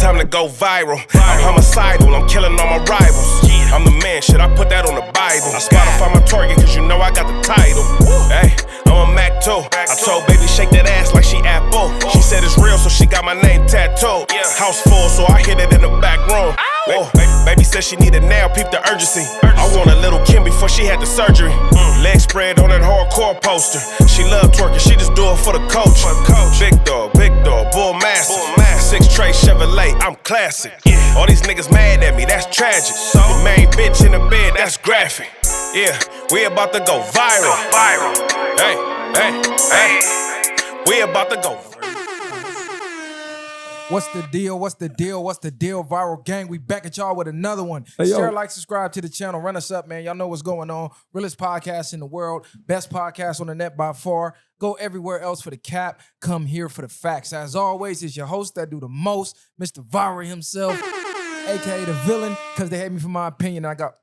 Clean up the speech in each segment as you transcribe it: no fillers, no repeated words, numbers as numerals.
time to go viral. I'm homicidal, I'm killing all my rivals. I'm the man, shit, I put that on the Bible. Spotify my target, cause you know I got the title. Hey, I'm a Mac too. I told baby shake that ass like she Apple. She said it's real, so she got my name tattooed. House full, so I hit it in the back room. Oh, baby said she needed now, peep the urgency. I want a little Kim before she had the surgery. Leg spread on that hardcore poster. She love twerking, she just do it for the coach. Big dog, bull massive. 6 tray Chevrolet, I'm classic. All these niggas mad at me, that's tragic. The main bitch in the bed, that's graphic. Yeah, we about to go viral. Hey, we about to go viral. What's the deal? What's the deal? What's the deal, Viral Gang? We back at y'all with another one. Hey, share, like, subscribe to the channel. Run us up, man. Y'all know what's going on. Realest podcast in the world. Best podcast on the net by far. Go everywhere else for the cap. Come here for the facts. As always, it's your host that do the most, Mr. Viral himself, a.k.a. the villain, because they hate me for my opinion. I got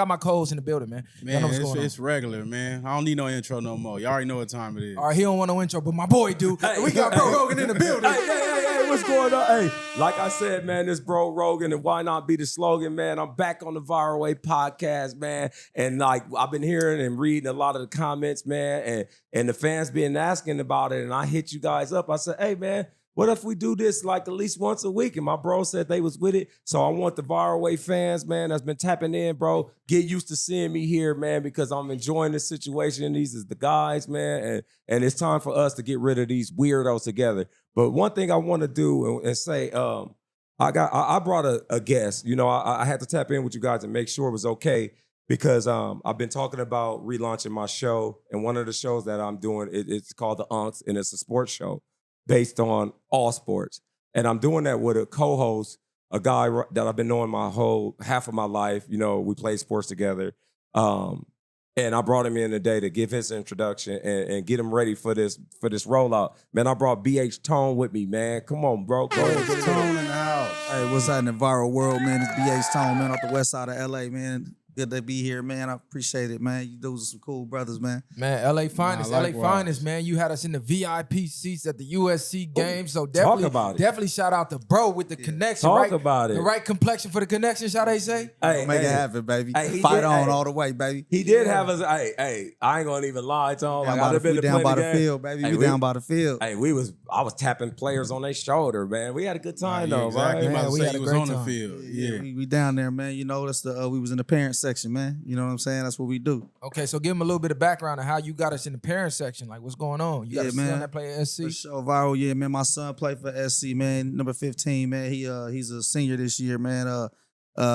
my codes in the building, man. Man, it's regular, man. I don't need no intro no more. You already know what time it is. All right, he don't want no intro, but my boy do. Hey, we got Bro Rogan in the building. Hey, what's going on? Hey, like I said, man, this Bro Rogan, and why not be the slogan, man? I'm back on the Viral Way podcast, man. And like I've been hearing and reading a lot of the comments, man, and the fans been asking about it. And I hit you guys up. I said, hey, man, what if we do this like at least once a week? And my bro said they was with it. So I want the Viral Way fans, man, that's been tapping in, bro, get used to seeing me here, man, because I'm enjoying this situation. These is the guys, man. And it's time for us to get rid of these weirdos together. But one thing I want to do and say, I brought a guest. You know, I had to tap in with you guys and make sure it was okay because I've been talking about relaunching my show. And one of the shows that I'm doing, it's called The Unks, and it's a sports show based on all sports. And I'm doing that with a co-host, a guy that I've been knowing my whole half of my life. You know, we play sports together. And I brought him in today to give his introduction and get him ready for this rollout. Man, I brought BH Tone with me, man. Come on, bro. Go ahead. Tone in the house. Hey, what's happening, Viral World, man? It's BH Tone, man, off the west side of LA, man. Good to be here, man. I appreciate it, man. You dudes are some cool brothers, man. Man, LA finest, man. You had us in the VIP seats at the USC game. So definitely shout out to bro with the connection. Talk about it. The right complexion for the connection, shall they say? Hey, make it happen, baby. Fight on all the way, baby. He did have us. Hey, I ain't gonna even lie to him. Like, we down by the field, baby. We down by the field. Hey, I was tapping players on their shoulder, man. We had a good time though, exactly. right? We had a great time. On the field. Yeah, we down there, man. You know, that's we was in the parent section, man. You know what I'm saying? That's what we do. Okay, so give him a little bit of background on how you got us in the parent section. Like, what's going on? You got a son that play at SC? For sure, Viral. Yeah, man. My son played for SC, man. Number 15, man. He's a senior this year, man.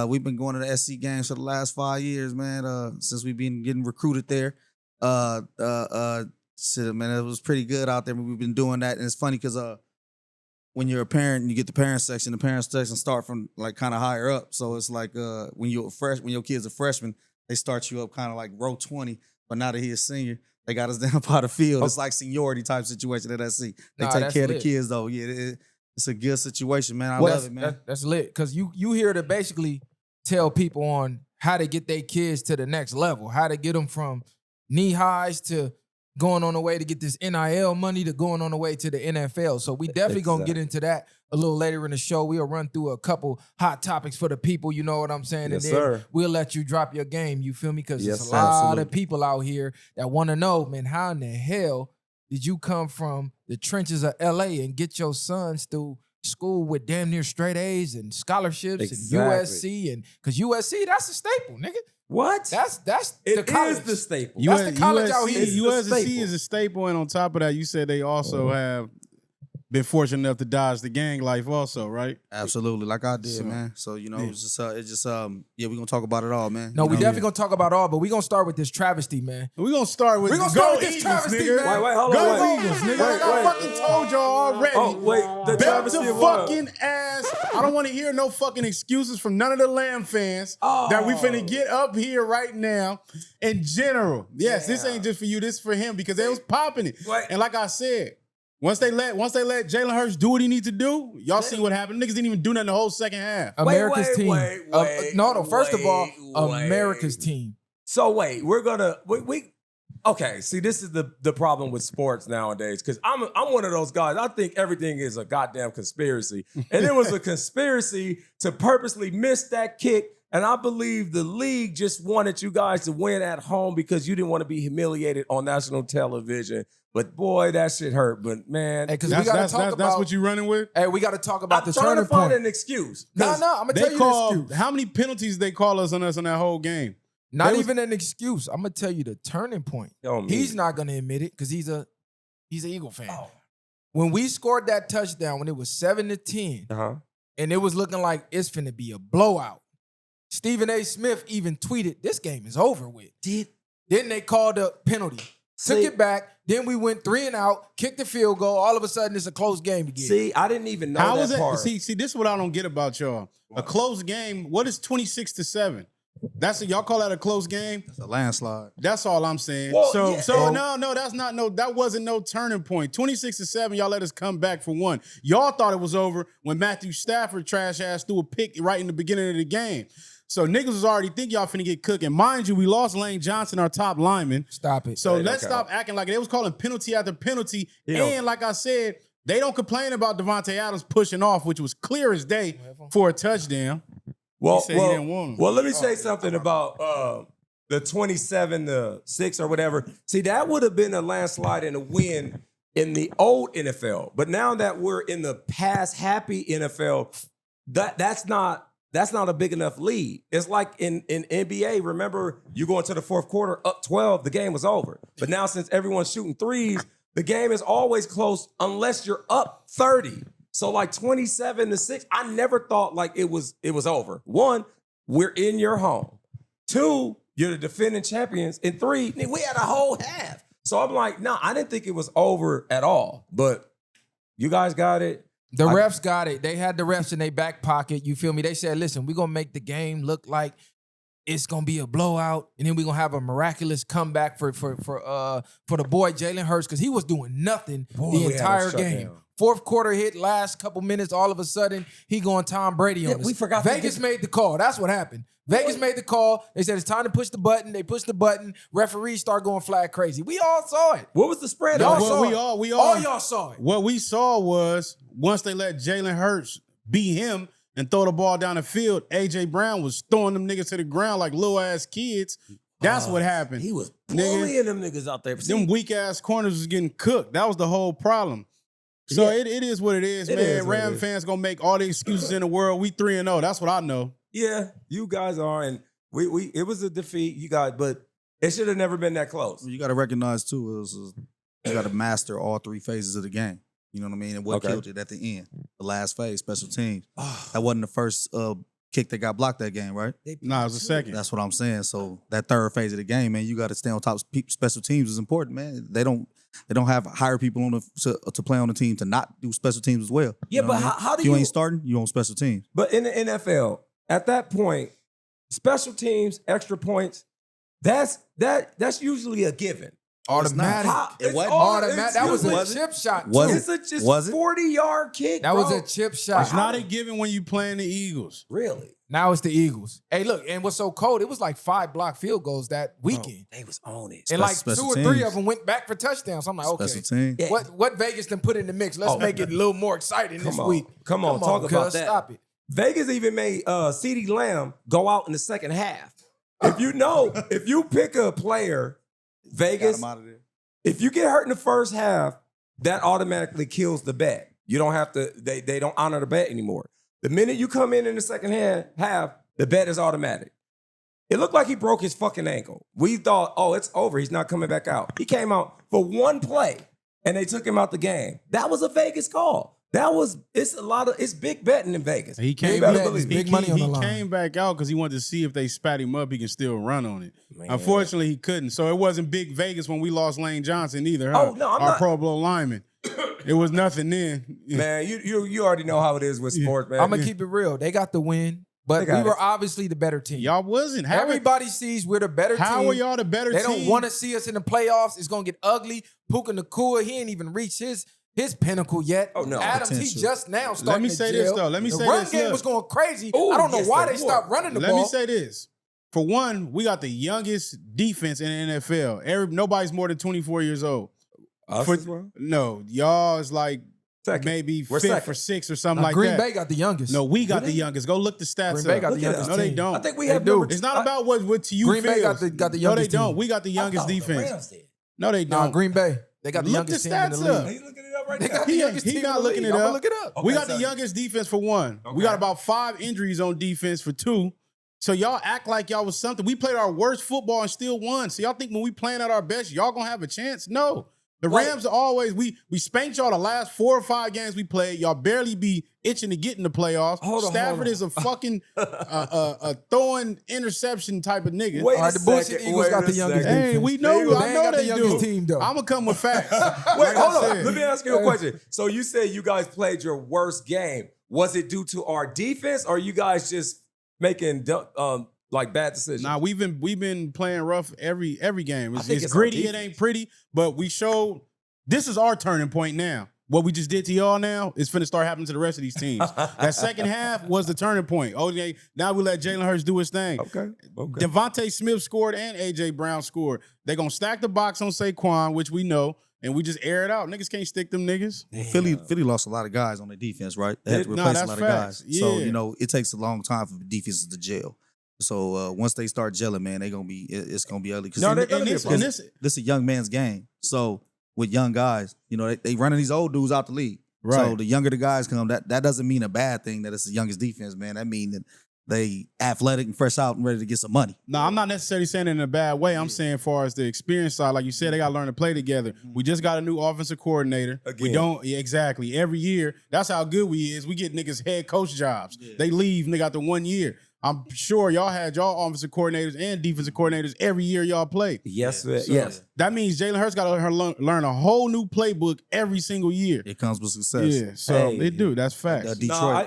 We've been going to the SC games for the last 5 years, man. Since we've been getting recruited there. Shit, man, it was pretty good out there. We've been doing that, and it's funny because when you're a parent and you get the parent section start from like kind of higher up. So it's like when your kid's a freshman, they start you up kind of like row 20. But now that he's a senior, they got us down by the field. It's like seniority type situation at SC. They take care of the kids though. Yeah, it's a good situation, man. I love it, man. That's lit because you here to basically tell people on how to get their kids to the next level, how to get them from knee highs to going on the way to get this NIL money to going on the way to the NFL. So we definitely gonna get into that a little later in the show. We'll run through a couple hot topics for the people, you know what I'm saying? Yes, and then sir. We'll let you drop your game, you feel me? Because Yes, there's a lot absolutely. of people out here that want to know, man, how in the hell did you come from the trenches of LA and get your sons through school with damn near straight A's and scholarships Exactly. and USC? And because USC, that's a staple, nigga. What? That's It the college. is the staple. That's the college out here. USC is a staple, and on top of that, you said they also have been fortunate enough to dodge the gang life also, right? Absolutely, like I did, man. So, you know, it's just we're gonna talk about it all, man. No, you we know? definitely gonna talk about all, but we're gonna start with this travesty, man. We're gonna start with this travesty, nigga. man. Wait, hold on. Go Eagles, nigga. I fucking told y'all already. Oh, wait. The Belt travesty to of what? fucking ass. I don't want to hear no fucking excuses from none of the Lamb fans that we finna get up here right now. In general, yes, this ain't just for you. This is for him because they was popping it. Wait. And like I said, once they let Jalen Hurts do what he needs to do, y'all see what happened. Niggas didn't even do nothing the whole second half. America's team. Wait, First of all, America's team. So wait, we're gonna we Okay, see, this is the problem with sports nowadays, because I'm one of those guys. I think everything is a goddamn conspiracy. And it was a conspiracy to purposely miss that kick. And I believe the league just wanted you guys to win at home because you didn't want to be humiliated on national television. But boy, that shit hurt. But man, Because we got to talk about. That's what you running with? Hey, we got to talk about the trying turning to find point. an excuse. No, I'm gonna tell They you call the excuse. how many penalties they call us on that whole game? Not even an excuse. I'm gonna tell you the turning point. He's not gonna admit it because he's an Eagle fan. Oh. When we scored that touchdown, when it was 7-10, and it was looking like it's finna be a blowout, Stephen A. Smith even tweeted, "This game is over with." Then they called a penalty, took it back. Then we went 3 and out, kicked the field goal. All of a sudden, it's a close game again. See, I didn't even know How that is it? part. See, this is what I don't get about y'all. A close game. What is 26-7? Y'all call that a close game? It's a landslide. That's all I'm saying. Well, No, that wasn't no turning point. 26-7, y'all let us come back for one. Y'all thought it was over when Matthew Stafford trash ass threw a pick right in the beginning of the game. So niggas was already think y'all finna get cooked. And mind you, we lost Lane Johnson, our top lineman. Stop it. So let's stop acting like it. They was calling penalty after penalty. And like I said, they don't complain about Devontae Adams pushing off, which was clear as day for a touchdown. He said he didn't want him. Well, let me say something about the 27-6 or whatever. See, that would have been a landslide and a win in the old NFL. But now that we're in the past happy NFL, that's not a big enough lead. It's like in NBA, remember, you go into the fourth quarter up 12, the game was over. But now since everyone's shooting threes, the game is always close unless you're up 30. So like 27-6, I never thought like it was over. 1, we're in your home. 2, you're the defending champions. And 3, we had a whole half. So I'm like, no, I didn't think it was over at all. But you guys got it. The refs got it. They had the refs in their back pocket. You feel me? They said, listen, we're going to make the game look like it's going to be a blowout. And then we're going to have a miraculous comeback for the boy, Jalen Hurts, because he was doing nothing the entire game. Fourth quarter hit, last couple minutes, all of a sudden, he going Tom Brady on us. We forgot Vegas made the call. That's what happened. Vegas made the call. They said it's time to push the button. They pushed the button. Referees start going flat crazy. We all saw it. What was the spread? Y'all on it? saw we it. all y'all saw it. What we saw was once they let Jalen Hurts beat him and throw the ball down the field, A.J. Brown was throwing them niggas to the ground like little ass kids. That's what happened. He was bullying them niggas out there. Them weak ass corners was getting cooked. That was the whole problem. So it is what it is, man. Ram fans gonna make all the excuses in the world. We 3-0. That's what I know. Yeah, you guys are, and we it was a defeat, you guys, but it should have never been that close. You got to recognize too, you got to master all 3 phases of the game. You know what I mean? And what killed it at the end, the last phase, special teams. That wasn't the first kick that got blocked that game, right? Nah, it was the second. That's what I'm saying. So that third phase of the game, man, you got to stay on top. Special teams is important, man. They don't hire people on to play on the team to not do special teams as well. Yeah, you know but how do you ain't starting, you on special teams. But in the NFL, at that point, special teams, extra points, that's usually a given. Automatic. It wasn't automatic. That was a chip shot. Was It's a Was it? 40-yard kick. That bro. was a chip shot. It's not a given when you playing the Eagles. Really. Now it's the Eagles. Hey, look, and what's so cold, it was like 5 block field goals that weekend. They was on it. And like Special 2 or 3 teams. of them went back for touchdowns. So I'm like, okay. Special team. Yeah. What Vegas done put in the mix? Let's make it a little more exciting this week. Come on, talk about cuz, that. Stop it. Vegas even made CeeDee Lamb go out in the second half. If you pick a player, Vegas, Got him out of there. if you get hurt in the first half, that automatically kills the bet. You don't have to, they don't honor the bet anymore. The minute you come in the second half, the bet is automatic. It looked like he broke his fucking ankle. We thought, oh, it's over. He's not coming back out. He came out for one play, and they took him out the game. That was a Vegas call. It's big betting in Vegas. He came Big back. bet is big money on the line. He came back out because he wanted to see if they spat him up, he can still run on it. Man. Unfortunately, he couldn't. So it wasn't big Vegas when we lost Lane Johnson either. Oh, Huh? no, I'm Our not- Pro Bowl lineman. It was nothing then. Man, you already know how it is with sports, man. I'm going to keep it real. They got the win, but They got we were it. obviously the better team. Y'all wasn't. Everybody sees we're the better team. How are y'all the better They team? don't want to see us in the playoffs. It's going to get ugly. Puka Nacua, he ain't even reached his pinnacle yet. Oh, no. Adams, he Potential. just now starting Let me to say jail. this, though. Let me the say run this. game Look. was going crazy. Ooh, I don't know yes, why they they stopped running the Let ball. me say this. For one, we got the youngest defense in the NFL. Nobody's more than 24 years old. Us as well? No, y'all is like Second. maybe We're fifth second. or sixth or something Now, like Green that. Bay got the youngest. No, we got the youngest. Go look the stats Green Bay up. got the Look at youngest us. No, they team. don't. I think we They have do. number. It's not about what to you Green Bay feels. got the No, they youngest don't. team. We got the youngest defense. No, they Nah, don't. Green Bay. They got the Look youngest the team in the stats league. up. He's looking it up right They now. got the youngest He team not in the looking league. it I'm up. gonna look it up. We Okay, got the so- youngest defense for one. We Okay. got about 5 injuries on defense for 2. So y'all act like y'all was something. We played our worst football and still won. So y'all think when we playing at our best, y'all gonna have a chance? No. The Rams are always, we spanked y'all the last 4 or 5 games we played. Y'all barely be itching to get in the playoffs. Hold on, Stafford is a fucking a throwing interception type of nigga. Wait All right, a the bullshit second, Eagles wait got a the youngest second. defense. Hey, we know. They I ain't know got the they youngest do. team, though. I'm gonna come with facts. Wait, Like I hold said. on. Let me ask you a question. So you said you guys played your worst game. Was it due to our defense, or you guys just making like bad decisions? Nah, we've been playing rough every game. I think It's it's our gritty, it defense. ain't pretty, but we showed this is our turning point now. What we just did to y'all now is finna start happening to the rest of these teams. That second half was the turning point. Okay, now we let Jalen Hurts do his thing. Okay. Devontae Smith scored and AJ Brown scored. They're gonna stack the box on Saquon, which we know, and we just air it out. Niggas can't stick them niggas. Philly lost a lot of guys on their defense, right? They had to Nah, replace a that's lot facts. of guys. So, Yeah. you know, it takes a long time for the defenses to gel. So once they start gelling, man, it's gonna be ugly. Because No, they're gonna be a this, problem. and this, this is a young man's game. So with young guys, you know, they running these old dudes out the league. Right. So the younger the guys come, that doesn't mean a bad thing that it's the youngest defense, man. That mean that they athletic and fresh out and ready to get some money. No, I'm not necessarily saying it in a bad way. I'm saying, as far as the experience side, like you said, they got to learn to play together. We just got a new offensive coordinator. We Again. don't exactly every year. That's how good we is. We get niggas head coach jobs. They leave and they got the 1 year. I'm sure y'all had y'all offensive coordinators and defensive coordinators every year y'all played. Yes, So yes. that means Jalen Hurts got to learn a whole new playbook every single year. It comes with success. Yeah, so Hey. they do. That's facts. Detroit I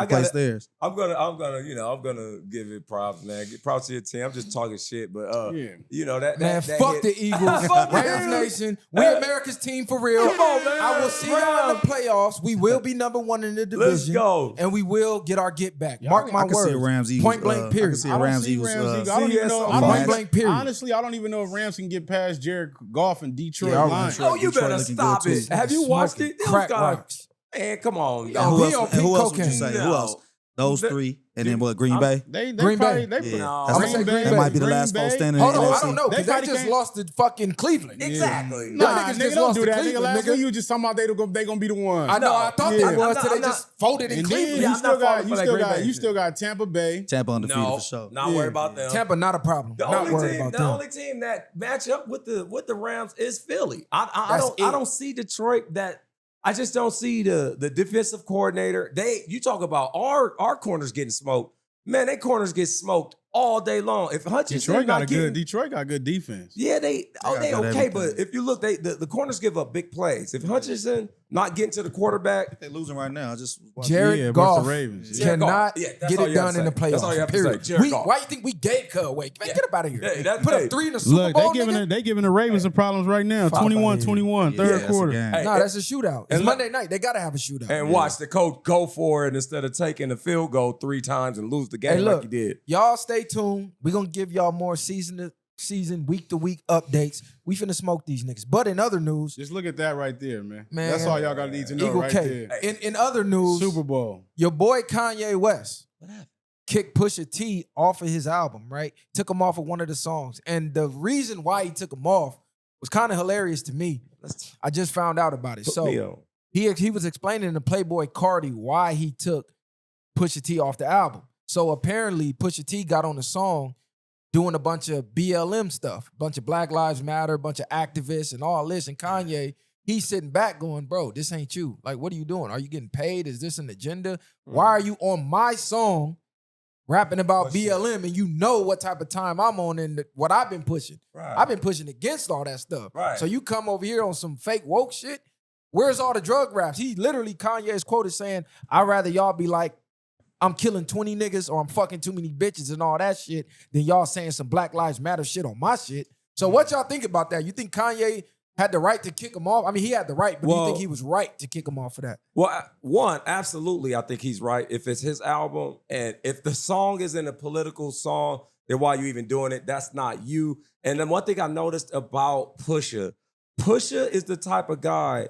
replaced gotta- theirs. I'm gonna give it props, man. Give props to your team. I'm just talking shit, but Yeah. you know that Man, that fuck hit- the Eagles. Fuck Rams them. Nation. We America's team for real. Come on, man. I will see y'all in the playoffs. We will be number 1 in the division. Let's go. And we will get our get back. Mark my I can words. see a Rams Eagles. Point blank I period. can see I a don't Rams see Eagles. Rams Eagles. I don't even know. CSO. I don't Point even- blank period. Honestly, I don't even know if Rams can get past Jared Goff and Detroit Yeah, Lions. Detroit- Oh, you Detroit better looking stop good, it. too. Have you watched Smoking it? Those crack guys- rocks. Man, come on. And y'all. who he else, on and who pink else would you cocaine. say? No. Who else? Those The- three, and then what? Green Bay. They Green probably, Bay. They Yeah. No. That's I'm gonna say Green that Bay. might be the Green last four Bay. standing. Hold in the on, I NFC. don't know, because They they probably just can't- lost to fucking Cleveland. Exactly. Y'all Nah, niggas nigga, just don't lost do to that. Nigga, Cleveland, last nigga. week you was just talking about they gonna be the one. I know, I thought Yeah. they was I'm till they not- just folded in And Cleveland. then Yeah, you I'm still not got falling for that Green Bay you shit. still got Tampa Bay. Tampa undefeated No, for sure. not Yeah. worried about them. Tampa, not a problem. The Not only worried team, about the them. only team that match up with the Rams is Philly. I That's don't it. see Detroit. That I just don't see the defensive coordinator. You talk about our corners getting smoked. Man, they corners get smoked all day long. If Hutchinson Detroit got not a getting, good. Detroit got good defense. yeah, they got okay, good but everything. if you look, the corners give up big plays. If Hutchinson not getting to the quarterback, They're losing right now. I just watched Jared Yeah, versus Goff the Ravens. Jared Goff. cannot Yeah, that's get all it you have done to in the say. playoffs. That's all you have to period. say. Jared Goff. Why you think we gave Cud away? Man, get up out of here. Yeah, that- Put hey. up 3 in the Super Look, Bowl, they nigga. giving the Ravens some problems right now. Fuck outta 21-21, Yeah, third that's a quarter. game. Hey, No, that's a shootout. It's and Monday night. They gotta have a shootout. and watch the coach go for it instead of taking the field goal 3 times and lose the game Hey, look, like he did. y'all stay tuned. We're gonna give y'all more season to season, week to week updates. We finna smoke these niggas. But in other news, Just look at that right there, man. Man, That's all y'all gotta need to know Eagle right K. there. In other news, Super Bowl. your boy Kanye West kicked Pusha T off of his album, right? Took him off of one of the songs. And the reason why he took him off was kind of hilarious to me. I just found out about it. Put So me on. he was explaining to Playboy Cardi why he took Pusha T off the album. So apparently Pusha T got on the song doing a bunch of BLM stuff, a bunch of Black Lives Matter, a bunch of activists and all this. And Kanye, he's sitting back going, bro, this ain't you. Like, what are you doing? Are you getting paid? Is this an agenda? Why are you on my song rapping about BLM and you know what type of time I'm on and what I've been pushing? Right. I've been pushing against all that stuff. Right. So you come over here on some fake woke shit? Where's all the drug raps? He literally, Kanye is quoted saying, I'd rather y'all be like, I'm killing 20 niggas or I'm fucking too many bitches and all that shit than y'all saying some Black Lives Matter shit on my shit. So what y'all think about that? You think Kanye had the right to kick him off? I mean, he had the right, but do you think he was right to kick him off for that? Well, one, absolutely, I think he's right. If it's his album and if the song is in a political song, then why you even doing it? That's not you. And then one thing I noticed about Pusha is the type of guy,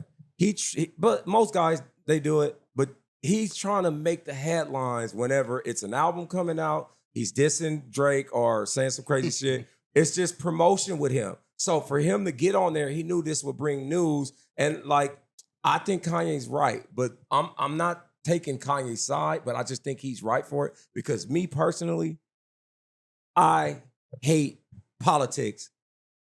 but most guys, they do it, but he's trying to make the headlines whenever it's an album coming out, he's dissing Drake or saying some crazy shit. It's just promotion with him. So for him to get on there, he knew this would bring news. And like, I think Kanye's right, but I'm not taking Kanye's side, but I just think he's right for it because me personally, I hate politics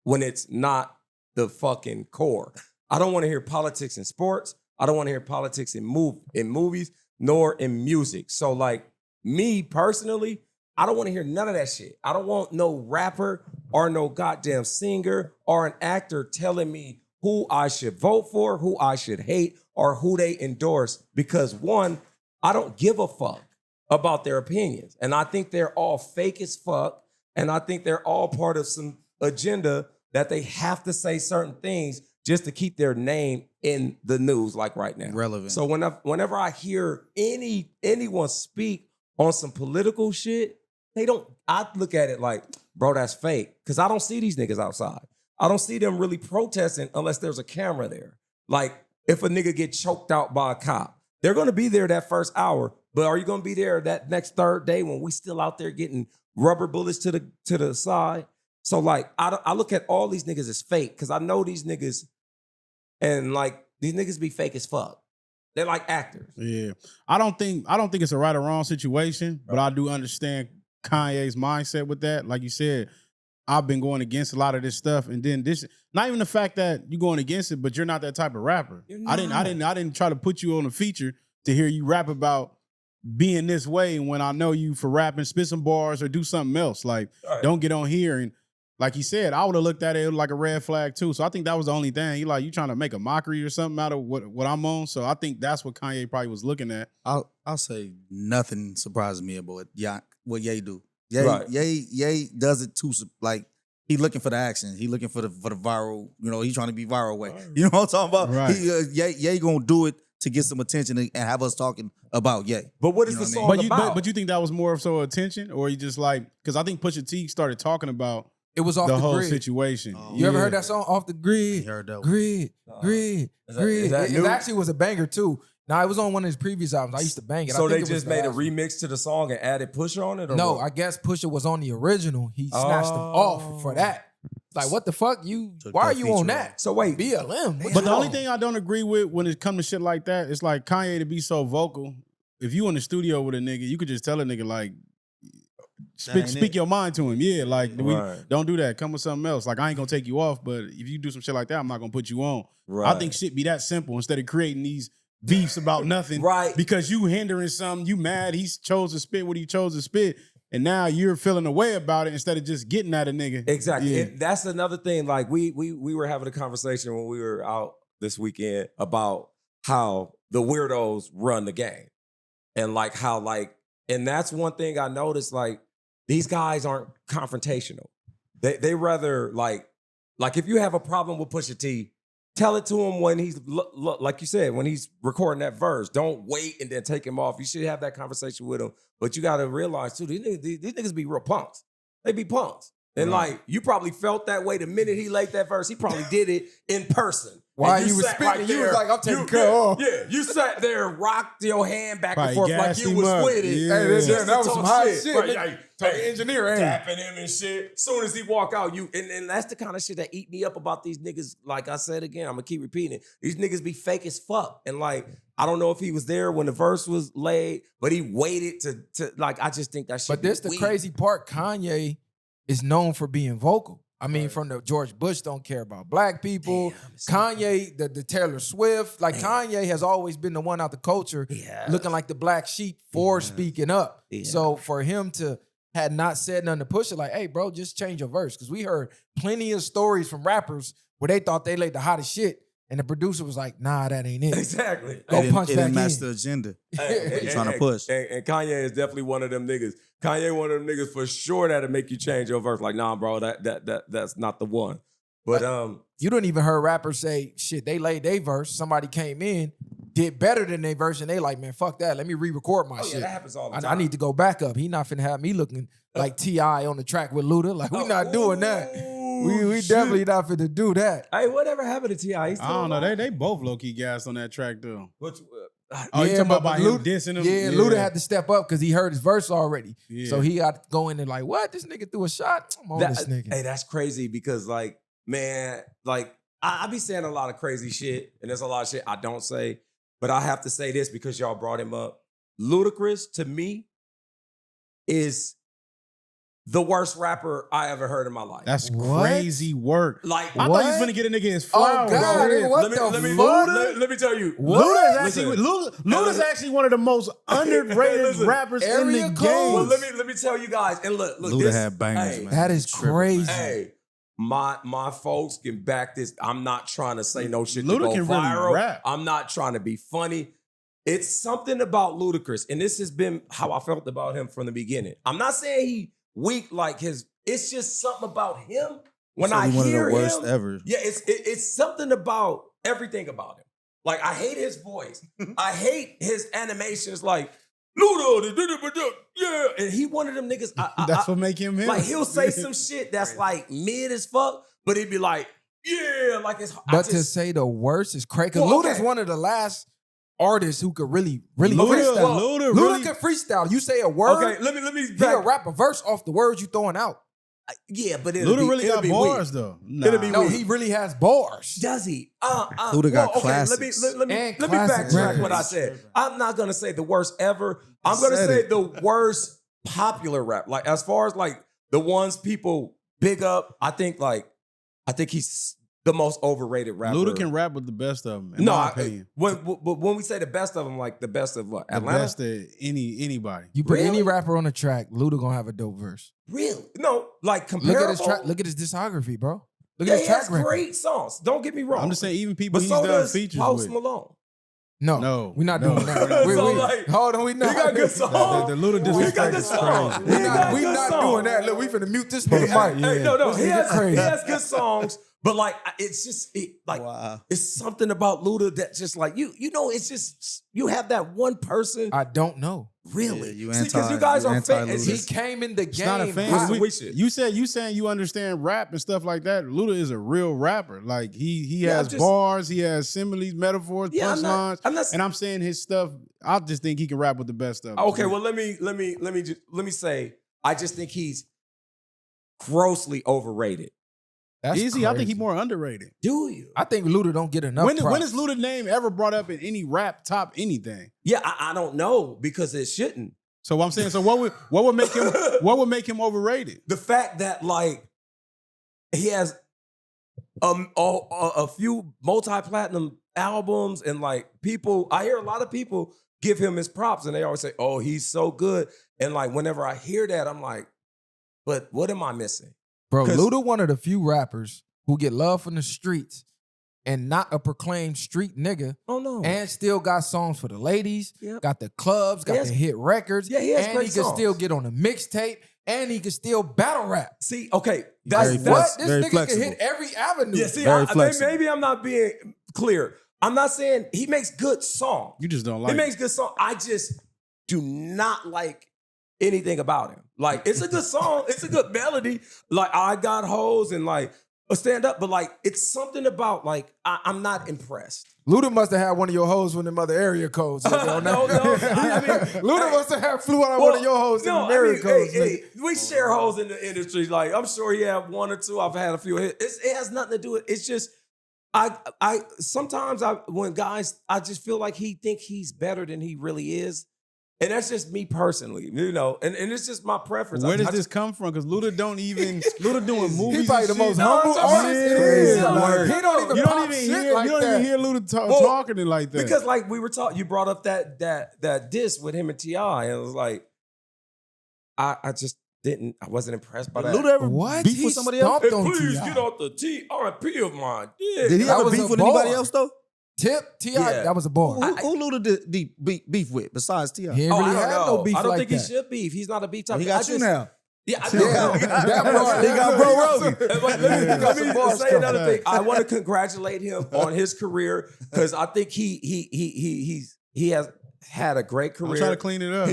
when it's not the fucking core. I don't want to hear politics in sports. I don't want to hear politics in movies, nor in music. So like me personally, I don't want to hear none of that shit. I don't want no rapper or no goddamn singer or an actor telling me who I should vote for, who I should hate, or who they endorse. Because one, I don't give a fuck about their opinions. And I think they're all fake as fuck. And I think they're all part of some agenda that they have to say certain things just to keep their name in the news, like right now. Relevant. So whenever I hear anyone speak on some political shit, I look at it like, bro, that's fake. Because I don't see these niggas outside. I don't see them really protesting unless there's a camera there. Like, if a nigga get choked out by a cop, they're gonna be there that first hour, but are you gonna be there that next third day when we still out there getting rubber bullets to the side? So like, I look at all these niggas as fake because I know these niggas, and like these niggas be fake as fuck. They're like actors. Yeah, I don't think it's a right or wrong situation, but I do understand Kanye's mindset with that. Like you said, I've been going against a lot of this stuff, and then this, not even the fact that you're going against it, but you're not that type of rapper. I didn't try to put you on a feature to hear you rap about being this way when I know you for rapping, spit some bars or do something else. Like, don't get on here. And like he said, I would have looked at it like a red flag too. So I think that was the only thing. You trying to make a mockery or something out of what I'm on. So I think that's what Kanye probably was looking at. I'll say nothing surprises me about what Ye do. Right. Ye does it too. Like, he looking for the action. He looking for the viral. He trying to be viral way. You know what I'm talking about? Right. Ye gonna do it to get some attention and have us talking about Ye. But what is the song about? But you think that was more of so attention, or you just like, because I think Pusha T started talking about It was off the whole grid. situation. You ever heard that song, Off the Grid? I heard that one. Grid. is that It new? actually was a banger too. Now, it was on one of his previous albums. I used to bang it. So I think they it was just the made a last- remix to the song and added Pusha on it? Or No, what? I guess Pusha was on the original. He snatched him off for that. Like, what the fuck? Took Why that are you on feature that? off. So wait, BLM. But the only thing I don't agree with when it comes to shit like that, it's like Kanye to be so vocal. If you in the studio with a nigga, you could just tell a nigga like, speak your mind to him. Yeah, like don't do that. Come with something else. Like, I ain't gonna take you off, but if you do some shit like that, I'm not gonna put you on. Right. I think shit be that simple instead of creating these beefs about nothing. Right. Because you hindering something, you mad, he chose to spit what he chose to spit, and now you're feeling a way about it instead of just getting at a nigga. Exactly. Yeah. And that's another thing. Like we were having a conversation when we were out this weekend about how the weirdos run the game. And like how and that's one thing I noticed, like, these guys aren't confrontational. They rather like if you have a problem with Pusha T, tell it to him when he's, like you said, when he's recording that verse. Don't wait and then take him off. You should have that conversation with him. But you got to realize, too, these niggas be real punks. They be punks. And like, you probably felt that way the minute he laid that verse. He probably did it in person. While And you was sat spitting, you was like, I'm taking care of. Yeah, you sat there and rocked your hand back Probably and forth like gassed you him was up. with it. Yeah. Hey, Just that to was talk some hot shit. Right, Nigga. Engineer, ain't tapping him and shit. Soon as he walk out, and that's the kind of shit that eat me up about these niggas. Like I said again, I'm gonna keep repeating it. These niggas be fake as fuck. And like, I don't know if he was there when the verse was laid, but he waited to like, I just think that shit. But this the crazy part. Kanye is known for being vocal. I mean, from the George Bush don't care about black people. Kanye, the Taylor Swift, like Kanye has always been the one out the culture looking like the black sheep for speaking up. Yeah. So for him to had not said nothing to push it, like, hey, bro, just change your verse. Because we heard plenty of stories from rappers where they thought they laid the hottest shit. And the producer was like, nah, that ain't it. Exactly. Go punch It back didn't match in. the agenda. Hey, He's trying to push. And Kanye is definitely one of them niggas. Kanye one of them niggas for sure that'll make you change your verse. Like, nah, bro, that's not the one. But You don't even heard rappers say, shit, they laid their verse. Somebody came in did better than their version. They like, man, fuck that. Let me re-record my shit. Yeah, that happens all the time. I need to go back up. He not finna have me looking like T.I. on the track with Luda. Like, we not doing that. We definitely not finna do that. Hey, whatever happened to T.I.? I don't know. They both low key gassed on that track though. Which, Oh, you talking but about him dissing him? Yeah, Luda had to step up because he heard his verse already. Yeah. So he got to go in and like, what? This nigga threw a shot? I'm on this nigga. Hey, that's crazy because, like, man, like, I be saying a lot of crazy shit, and there's a lot of shit I don't say, but I have to say this because y'all brought him up. Ludacris, to me, is the worst rapper I ever heard in my life. That's What? crazy work. Like, I thought he was gonna get a nigga his Oh, flowers. God, bro. nigga, what let me tell you. Luda's actually one of the most underrated listen. rappers in Area the code? game. Well, let me tell you guys. And look, Luda this, had bangers, hey, man. That is crazy. Hey, my folks can back this. I'm not trying to say no shit to Luda go can really viral. rap. I'm not trying to be funny. It's something about Ludacris, and this has been how I felt about him from the beginning. I'm not saying he weak like his. It's just something about him. When I one of hear the worst him, ever. yeah, it's something about everything about him. Like, I hate his voice. I hate his animations. Like, Luda, yeah, and he one of them niggas. That's what make him him. Like, he'll say some shit that's like mid as fuck, but he'd be like, yeah, like it's. But to say the worst is crazy. Because Well, Luda's okay. one of the last artists who could really Luda- freestyle. Luda Luda really- can freestyle. You say a word, Okay, let me he'll rap a verse off the words you throwing out. Yeah, but it'll Luda really it'll got be bars weak. though. Nah. It'll be No, weak. he really has bars. Does he? Luda got classics. Let me And backtrack classic what I records. said. I'm not gonna say the worst ever. I'm gonna said say it. the worst popular rap. Like, as far as like the ones people big up, I think he's the most overrated rapper. Luda can rap with the best of them. In No, my opinion. when we say the best of them, like the best of what? The Atlanta? best of anybody. You put any Really? rapper on the track, Luda gonna have a dope verse. Really? No, like Look comparable. at his track. Look at his discography, bro. Look Yeah, at his he has track record. great songs. Don't get me wrong. I'm just saying, even people but he's so done does features Post with. Malone. No, we're not no. doing that. So, like, Hold on, we not. He got good songs. The Luda He got disrespect good is songs. crazy. He got We good not songs. doing that. Look, we finna mute this Hey, nigga mic. hey, no, This he nigga has, crazy. he has good songs, but like it's just Wow. it's something about Luda that just like you know, it's just you have that one person. I don't know. Really, Yeah, you see, because anti- you guys you are fans. anti-Luda. He It's- came in the game. It's not a fan. Listen, We- we should. you saying you understand rap and stuff like that. Luda is a real rapper. Like he Yeah, has I'm just- bars, he has similes, metaphors, Yeah, punchlines. I'm not. And I'm saying his stuff. I just think he can rap with the best of them. Okay, well let me say I just think he's grossly overrated. That's Easy. I think crazy. he's more underrated. Do you? I think Luda don't get enough. When props. is Luda's name ever brought up in any rap top anything? Yeah, I don't know because it shouldn't. So I'm saying, so what would make him overrated? The fact that like he has a few multi-platinum albums and like people, I hear a lot of people give him his props and they always say, "Oh, he's so good." And like whenever I hear that, I'm like, "But what am I missing?" Bro, 'Cause- Luda one of the few rappers who get love from the streets and not a proclaimed street nigga, Oh no. and still got songs for the ladies, Yep. got the clubs, got He has- the hit records, Yeah, he has and great he can songs. still get on a mixtape, and he can still battle rap. See, okay, Very that's What? flex- This very nigga flexible. can hit every avenue. yeah. See, Very flexible. maybe I'm not being clear. I'm not saying he makes good songs. You just don't like He it. makes good songs. I just do not like anything about him. Like, it's a good song. It's a good melody. Like, I got hoes and like a stand up, but like, it's something about like, I'm not impressed. Luda must have had one of your hoes from them other area codes. nigga, on No, that. no. I mean, Luda hey, must have flew out one of your hoes in them area codes. hey, we share hoes in the industry. Like, I'm sure he had one or two. I've had a few hits. It has nothing to do with it's just I sometimes when guys, I just feel like he think he's better than he really is. And that's just me personally, you know, and it's just my preference. Where does I this come from? Because Luda don't even Luda doing movies. He probably and the most shit. humble No, artist in the crazy world. word. He don't even You pop don't even shit hear like you don't that. even hear Luda Well, talking it like that. because like we were talking, you brought up that diss with him and T.I. and it was like, I just didn't, I wasn't impressed by that. Luda ever What? beef He with somebody else? stomped Hey, on please T.I. get off the R&B of mine. Yeah. Did he That ever was beef a with anybody bar. else though? Tip, T.I., Yeah. that was a Who, bar. who Luda did beef with besides T.I.? He ain't really I don't have know. no beef I don't like think that. he should beef. He's not a beef type. He got you now. Yeah, I know. That part. He got Bro Rogan. But let me say another thing. I want to congratulate him on his career because I think he has had a great career. I'm trying to clean it up.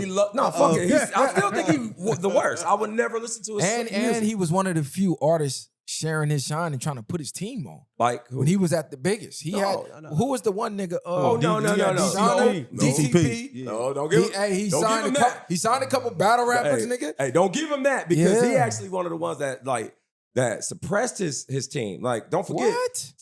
Fuck it. I still think he was the worst. I would never listen to his music. And he was one of the few artists sharing his shine and trying to put his team on. Like who? When he was at the biggest, he had who was the one nigga? No. DTP. No, don't give him. He signed he signed a couple battle rappers, nigga. Hey, don't give him that because he actually one of the ones that suppressed his team. Like, don't forget,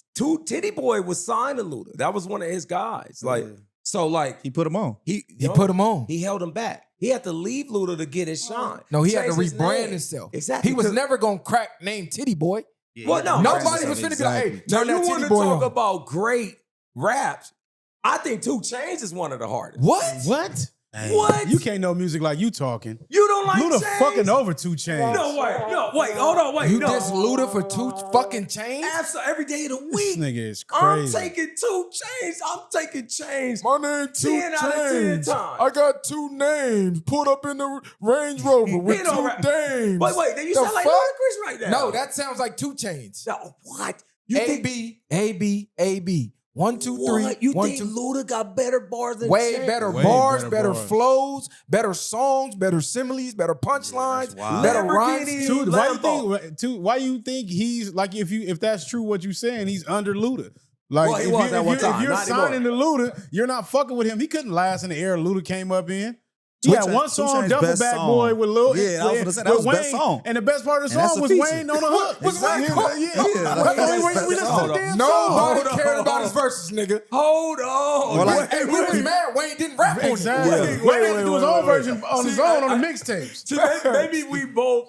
Titty Boy was signed to Luda. That was one of his guys. Like, so like He put him on. He put him on. He held him back. He had to leave Luda to get his shine. No, he had to Change his rebrand name. himself. Exactly. He was never gonna crack name Titty Boy. Yeah, Well, no, Nobody was finna be like, hey, Now turn you that want Titty to Boy talk on. about great raps? I think 2 Chainz is one of the hardest. What? What? What? You can't know music like you talking. You don't like Luda Chainz? fucking over 2 Chainz. No, wait, hold on, wait. You no. diss Luda for 2 fucking chains? Absolutely, every day of the This week. nigga is I'm crazy. taking 2 Chainz. I'm taking Chainz. My name 10 out of 10 times. I got 2 names pulled up in the Range Rover with He don't 2 rap. dames. Wait, then you The sound like fuck? Ludacris right now. No, that sounds like 2 Chains. No, what? You think A-B. 1, 2, 3. what? You 1, think 2. Luda got better bars than Way Chainz? better Way bars, better better bars. flows, better songs, better similes, better punchlines, wild. better Lamborghini. rhymes. Dude, Lambo. why you think he's like if that's true what you're saying, he's under Luda. Like Well, he if was at one time, if you're not signing to Luda, you're not fucking with him. He couldn't last in the era Luda came up in. He 2 had one Chainz song, best Duffel Bag song. Boy with Lil. Yeah, I was gonna say, that was with best Wayne. song. And the best part of the And that's song a was feature. Wayne on the hook. Was Wayne Yeah, cool? yeah. Yeah, That's the only way that's- we listen to hold the on. damn Nobody song. cared about his verses, nigga. Hold on. Well, like- And we was mad Wayne didn't rap on it. Exactly. Wait, Wayne had to do his own wait. version on his See, own on I- the mixtapes. See,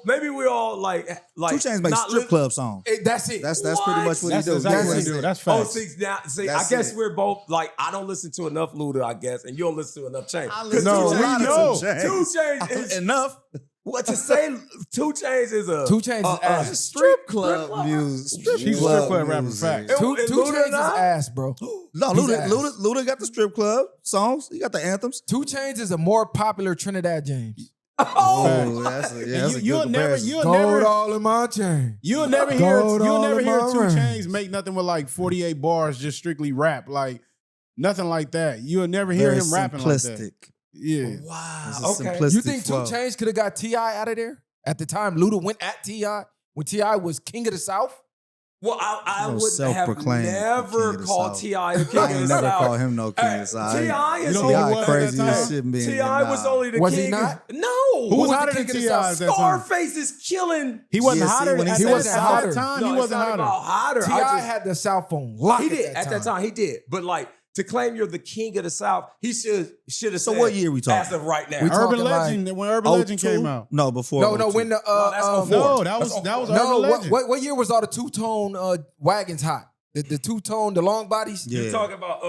maybe we all like 2 Chainz make not strip li- club songs. That's it. That's pretty much what That's he does. exactly what That's he it. do. That's Oh, facts. see, now, see, That's I guess it. we're both like I don't listen to enough Luda, I guess, and you don't listen to enough Chainz. listen No, to a we lot of know. 2 Chainz. 2 Chainz is Enough. what to say. 2 Chainz is a 2 Chainz is ass. Strip club music. He's a strip club rapper, facts. Two and Chainz Luda is not? ass, bro. No, He's Luda, ass. Luda got the strip club songs. He got the anthems. 2 Chainz is a more popular Trinidad James. Oh, that's a good You'll never, comparison. Gold all in my chain. you'll never hear, Gold you'll all never in hear my 2 ring. Chainz make nothing with like 48 bars, just strictly rap, like nothing like that. You'll never hear Very him rapping like that. simplistic. Yeah. Wow. It's a Okay. simplistic You think 2 flow. Chainz could have got T.I. out of there? At the time, Luda went at T.I. when T.I. was king of the South? Well, I No would have self-proclaimed never king of the called South. T.I. the king I of ain't the never South. called him no king of the South. T.I. is You don't only think he T.I. was at crazy that as time? shit. Man. T.I. was only the Was he king. not? No. Who was the hotter king than of the T.I. South? at that time? Scarface is killing. He wasn't Yeah, see, hotter when at he that wasn't hotter. time. No, He it's wasn't not hotter. about hotter. T.I. had the South on lock He did at that time. He did. But like to claim you're the king of the South, he should have. So said, what year we talking? As of right now, We talking Urban like- Legend, when Urban Legend came out. No, before. No, 02. when the that's 04. No, that was Urban no, Legend. what year was all the two-tone wagons hot? The two-tone, the long bodies? Yeah. you're talking about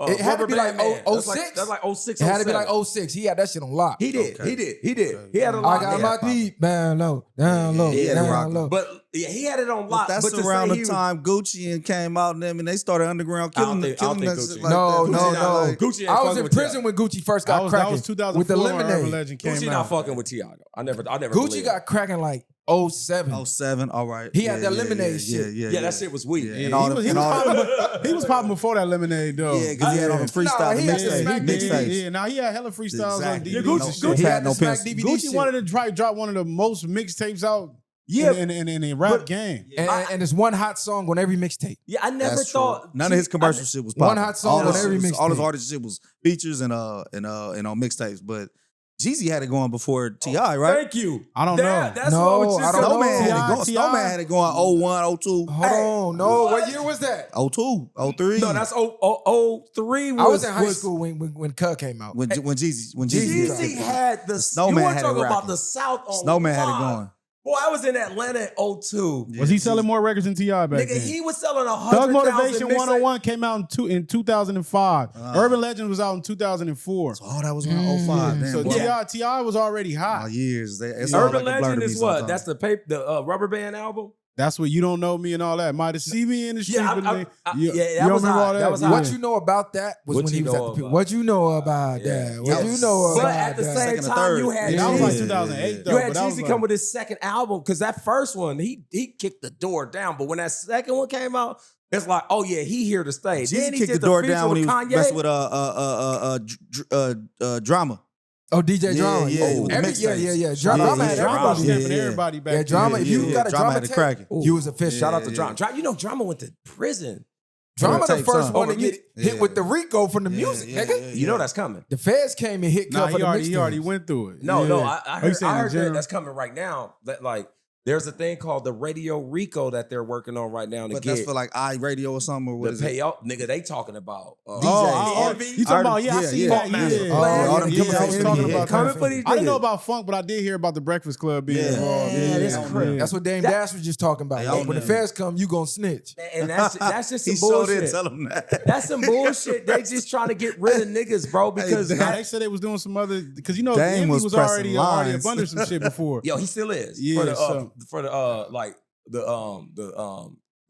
It had to be Rubber like Band Man. 06? That's like 06. It had to be 07. like 06. He had that shit on lock. He did. Okay. He did. He had a I lot. got there. my deep down low, down low, Yeah, down rock. low. But yeah, he had it on But lock. that's but to around say the he was- time Gucci and came out and them, and they started underground I don't killing, think- I don't killing think that shit Gucci- like No, that. no, Gucci no. not- Gucci ain't I was fucking in with prison T.I. when Gucci first That got was cracking 2004 with the when Urban lemonade. Legend came Gucci out. not fucking with T.I. though. I never. Gucci believed got cracking like 07. 07, all right. He had that lemonade shit. Yeah, that shit was weak. Yeah, Yeah, and all he the- was- he and was all the- popping- he was popping before that Lemonade though. Yeah, because he had on the freestyle, he the had the Smack mixtapes. DVD. Yeah, now he had hella freestyles Exactly. on DVD. Yeah, and Gucci- shit. No He pat, had no the Smack pencil. DVD Gucci shit. wanted to try drop one of the most mixtapes out Yeah, in the rap game. And it's one hot song on every mixtape. yeah. I never That's true. thought None of his commercial shit was popping. One hot song All on his every shit was- All his mixtape. artist shit was features and on mixtapes, but Jeezy had it going before T.I., right? Thank you. I don't know. That's No, what I don't know. Snowman had it T.I. going. Snowman had it going 01, 02, Hold on, no. What year was that? 02, 03. No, that's 03. I was in high school when Cuz came out. when Jeezy. Jeezy had the Snowman You want had to it talk about rocking. the South on Snowman had it lock. going. Boy, I was in Atlanta in 02. Was he selling more records than T.I. back Nigga, then? he was selling Thug 100,000 Motivation 101 came out in 2005. Urban Legend was out in 2004. Oh, that was around 05. Damn, So boy. T.I. was already hot. Years. It's all Urban like a blur to Legend me is what? sometimes. That's the Rubber Band album? That's what you don't know me and all that. Might have seen me in the street. Yeah, but that you was remember hot. all That was hot. What you know about that was What when he you was at know the people. about- What you know about that? What you know But about at the that? same Second or time, third. you had that was like Jeezy. 2008 though. You had but that was Jeezy like- come with his second album because that first one, he kicked the door down. But when that second one came out, it's like, oh yeah, he here to stay. Jeezy Then he kicked did the door feature down when he with was Kanye. messing with Drama. Oh, DJ Yeah, Drama. yeah, Yeah, with the mixtapes. Yeah. Drama Drama had had everybody. everybody. snapping Yeah. everybody back. Yeah, Drama. then. If you Yeah, got a Drama Drama had to tape, crack it. you was official. Shout out to Yeah. Drama. You know, Drama went to prison. Drama the Tape, first son. one to Over get me. hit Yeah. with the RICO from the music, nigga. You know that's coming. The feds came and hit Nah, Cut for he the already mixtapes. went through it. No, Yeah. I Oh, you heard, saying in that general? that's coming right now. That like there's a thing called the Radio RICO that they're working on right now to But get that's for like iRadio or something or what the is it? payout. Nigga, they talking about You talking about? Yeah, I Yeah, see yeah. that. Funk Master Yeah, Plan. all them yeah, people I was from talking Envy, about yeah. coming that. for these I didn't know niggas. about funk, but I did hear about the Breakfast Club being Yeah. involved. Yeah, that's crazy. That's what Dame Dash was just talking about. They Like, own when the them. feds come, you gonna snitch. And that's just some He sure did bullshit. tell him that. That's some bullshit. They just trying to get rid of niggas, bro. Because Nah, they said they was doing some other because you know Dame Envy was was pressing already lines. up under some shit before. yo, he still is. Yeah, for the like the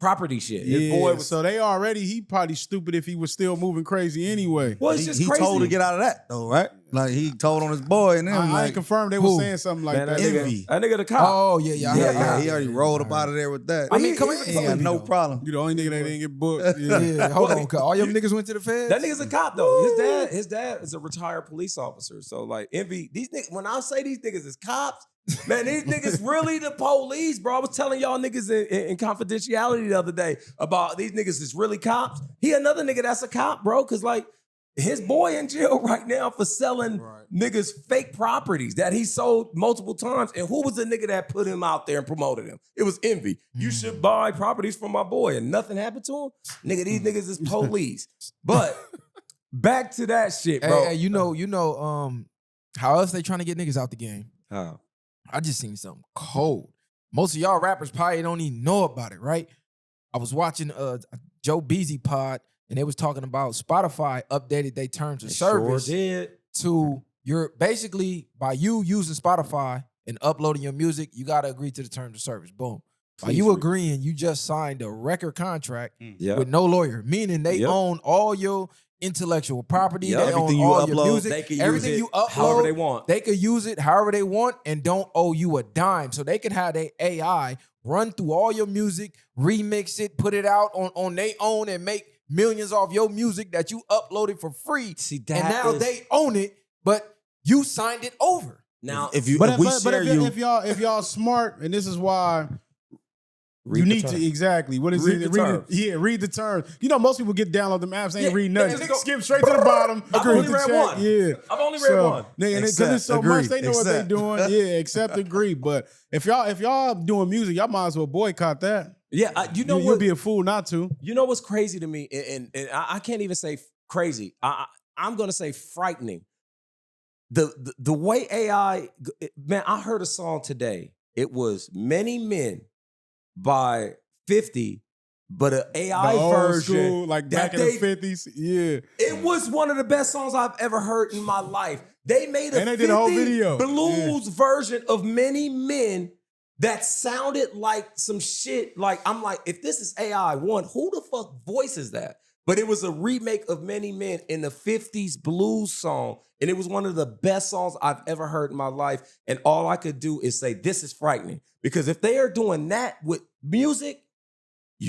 property shit. His Yeah, boy was so he probably stupid if he was still moving crazy anyway. well, it's just He crazy. told to get out of that though, right? Like he told on his boy and then I like, ain't confirmed they who? were saying something like Man, that. Envy. That nigga the cop. Oh yeah. I yeah, heard yeah, that. he already rolled up out of there with that. I mean, come on, he ain't got no problem. You the only nigga that didn't get booked. Yeah. Yeah, hold on, cause all your niggas went to the feds. That nigga's a cop though. His dad is a retired police officer. So like Envy, these niggas, when I say these niggas is cops, man, these niggas really the police, bro. I was telling y'all niggas in confidentiality the other day about these niggas is really cops. He another nigga that's a cop, bro. Cause like his boy in jail right now for selling niggas fake properties that he sold multiple times. And who was the nigga that put him out there and promoted him? It was Envy. You should buy properties from my boy, and nothing happened to him. Nigga, these niggas is police. But back to that shit, bro. Hey, you know, how else they trying to get niggas out the game? How? I just seen something cold. Most of y'all rappers probably don't even know about it, right? I was watching Joe Beasy pod, and they was talking about Spotify updated their terms of service Sure did. to your basically by you using Spotify and uploading your music, you gotta agree to the terms of service. Boom. By you agreeing, you just signed a record contract Yeah. with no lawyer, meaning they Yep. own all your intellectual property, Yep. they own Everything you all your upload, music, They can everything use it you upload, however they want. They could use it however they want and don't owe you a dime. So they could have their AI run through all your music, remix it, put it out on their own and make millions off your music that you uploaded for free. See, And now they own it, but you signed it over. now If you But, if we but share if, you, if y'all smart, and this is why read you the need terms. to exactly what is Read it? the terms. read the terms. You know, most people get download them apps, ain't Yeah, read nothing. niggas go- Skip straight to the bottom. I've Agree only to read check. one. Yeah, I've only read one. Because Accept, it's so agree, much, they know what they accept. doing. Yeah, accept, agree. But if y'all doing music, y'all might as well boycott that. Yeah, you know You'd what? be a fool not to. You know what's crazy to me, and I can't even say crazy. I'm gonna say frightening. The way AI, man, I heard a song today. It was Many Men by 50, but an AI The old version. school, like that back in the 50s. Yeah. It was one of the best songs I've ever heard in my life. They made a And they did a whole 50 video. blues version of Many Men that sounded like some shit. Like, I'm like, if this is AI, one, who the fuck voices that? But it was a remake of Many Men in the 50s blues song. And it was one of the best songs I've ever heard in my life. And all I could do is say, this is frightening. Because if they are doing that with music,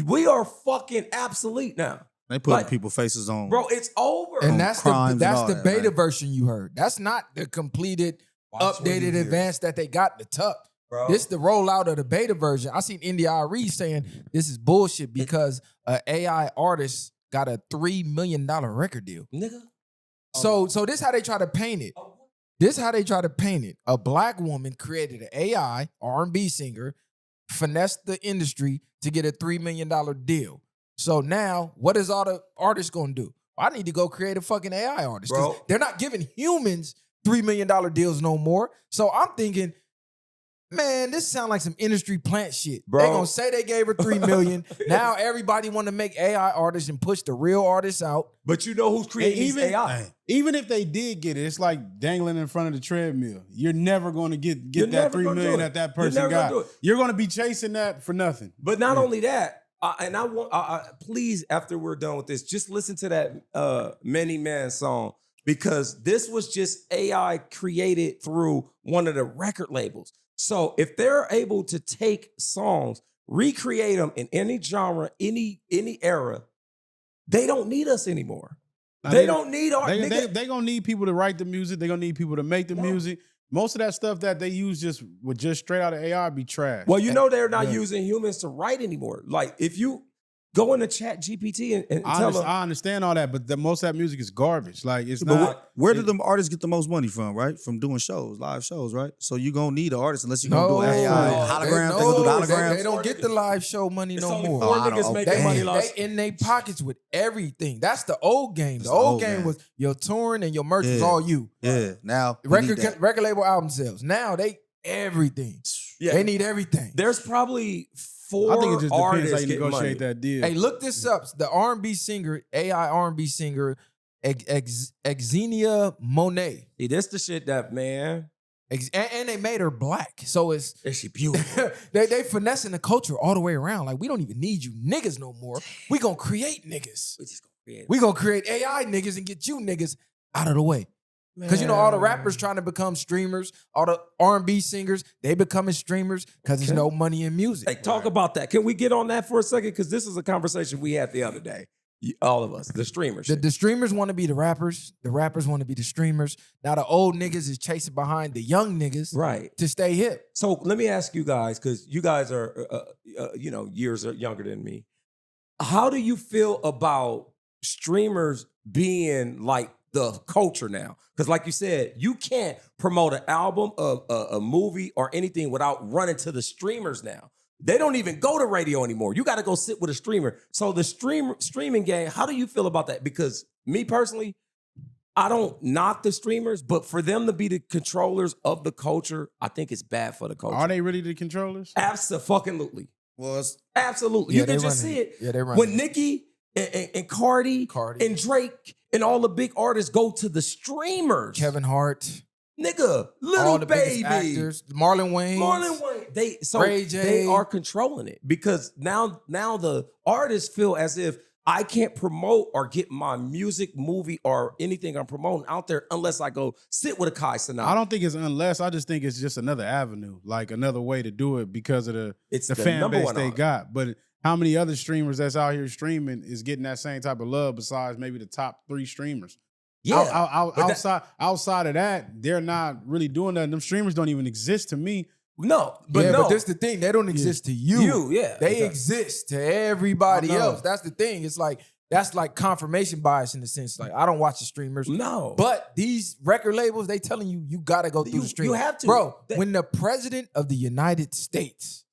we are fucking obsolete now. they putting like- people faces on. Bro, it's over. And that's crimes and that's all the that, beta right? version you heard. That's not the completed, updated, advanced that they got in the tuck. Bro. This the rollout of the beta version. I seen India Ari saying this is bullshit because an AI artist got a $3 million record deal. Nigga. So this how they try to paint it. This how they try to paint it. A black woman created an AI R&B singer, finessed the industry to get a $3 million deal. So now, what is all the artists gonna do? I need to go create a fucking AI artist. 'Cause Bro. they're not giving humans $3 million deals no more. So I'm thinking, Man, this sound like some industry plant shit. Bro. They gonna say they gave her $3 million. Now everybody want to make AI artists and push the real artists out. But you know who's And creating these even, AI? even if they did get it, it's like dangling in front of the treadmill. You're never going to get You're that never $3 gonna do million it. that that You're person never gonna got. do it. You're going to be chasing that for nothing. But not only that, and I want, please, after we're done with this, just listen to that Many Man song, because this was just AI created through one of the record labels. So if they're able to take songs, recreate them in any genre, any era, they don't need us anymore. They don't need our They gonna need people to write the music. They gonna need people to make the Yeah. music. Most of that stuff that they use just straight out of AI be trash. Well, you know they're not Yeah. using humans to write anymore. Like if you go into Chat GPT and tell them, I understand all that, but most of that music is garbage. Like it's But not. where do them artists get the most money from, right? From doing shows, live shows, right? So you gonna need an artist unless you're gonna do AI holograms. They gonna do the holograms. They don't get the live show money it's no only more. 4 I niggas don't- making They, money. they Lost. in their pockets with everything. That's the old game. The It's old game was your touring and your merch was Yeah. all you. Yeah, now you need that. Record label album sales. Now they everything. Yeah. They need everything. There's probably 4 I think it just depends artists how you getting negotiate money. that deal. Hey, look this up. The R&B singer, AI R&B singer, Xenia Monet. See, that's the shit that, man. And they made her black. So it's Is she beautiful? they finessing the culture all the way around. Like, we don't even need you niggas no more. We gonna create niggas. We just gonna create it. We gonna create AI niggas and get you niggas out of the way. Because you know all the rappers trying to become streamers, all the R&B singers, they becoming streamers because there's no money in music. Hey, talk about that. Can we get on that for a second? Because this is a conversation we had the other day. All of us, the streamers. The streamers want to be the rappers want to be the streamers. Now the old niggas is chasing behind the young niggas Right. to stay hip. So let me ask you guys, because you guys are, years younger than me. How do you feel about streamers being like the culture now? Because like you said, you can't promote an album, a movie, or anything without running to the streamers now. They don't even go to radio anymore. You got to go sit with a streamer. So the streaming game, how do you feel about that? Because me personally, I don't knock the streamers, but for them to be the controllers of the culture, I think it's bad for the culture. Are they really the controllers? Absolutely. Well, it's, Absolutely. Yeah, You can they just running see it. it. Yeah, they running When it. Nicki and Cardi and Drake and all the big artists go to the streamers. Kevin Hart, Nigga, all Little the Baby. biggest actors, Marlon Wayans. Marlon Wayne. Ray J. They are controlling it because now the artists feel as if I can't promote or get my music, movie, or anything I'm promoting out there unless I go sit with a Kai Cenat. I don't think it's unless. I just think it's just another avenue, like another way to do it because of It's the the fan number base one they on it. got. But how many other streamers that's out here streaming is getting that same type of love besides maybe the top 3 streamers? Yeah. But outside of that, they're not really doing that. Them streamers don't even exist to me. No. But yeah, no. but this the thing. They don't exist to you. You, yeah, They exactly. exist to everybody I know. else. That's the thing. It's like, that's like confirmation bias in the sense. Like, I don't watch the streamers. No. But these record labels, they telling you, you got to go through You- the stream. you have to. Bro, They- when the president of the United States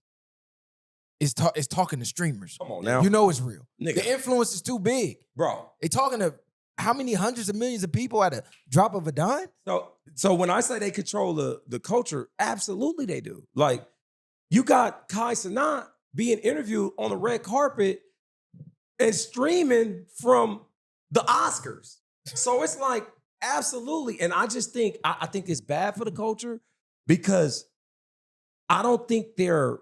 is talking to streamers, Come on now. you know it's real. Nigga. The influence is too big. Bro. They talking to how many hundreds of millions of people at a drop of a dime? So when I say they control the culture, absolutely they do. Like, you got Kai Cenat being interviewed on the red carpet and streaming from the Oscars. So it's like, absolutely. And I just think, I think it's bad for the culture because I don't think they're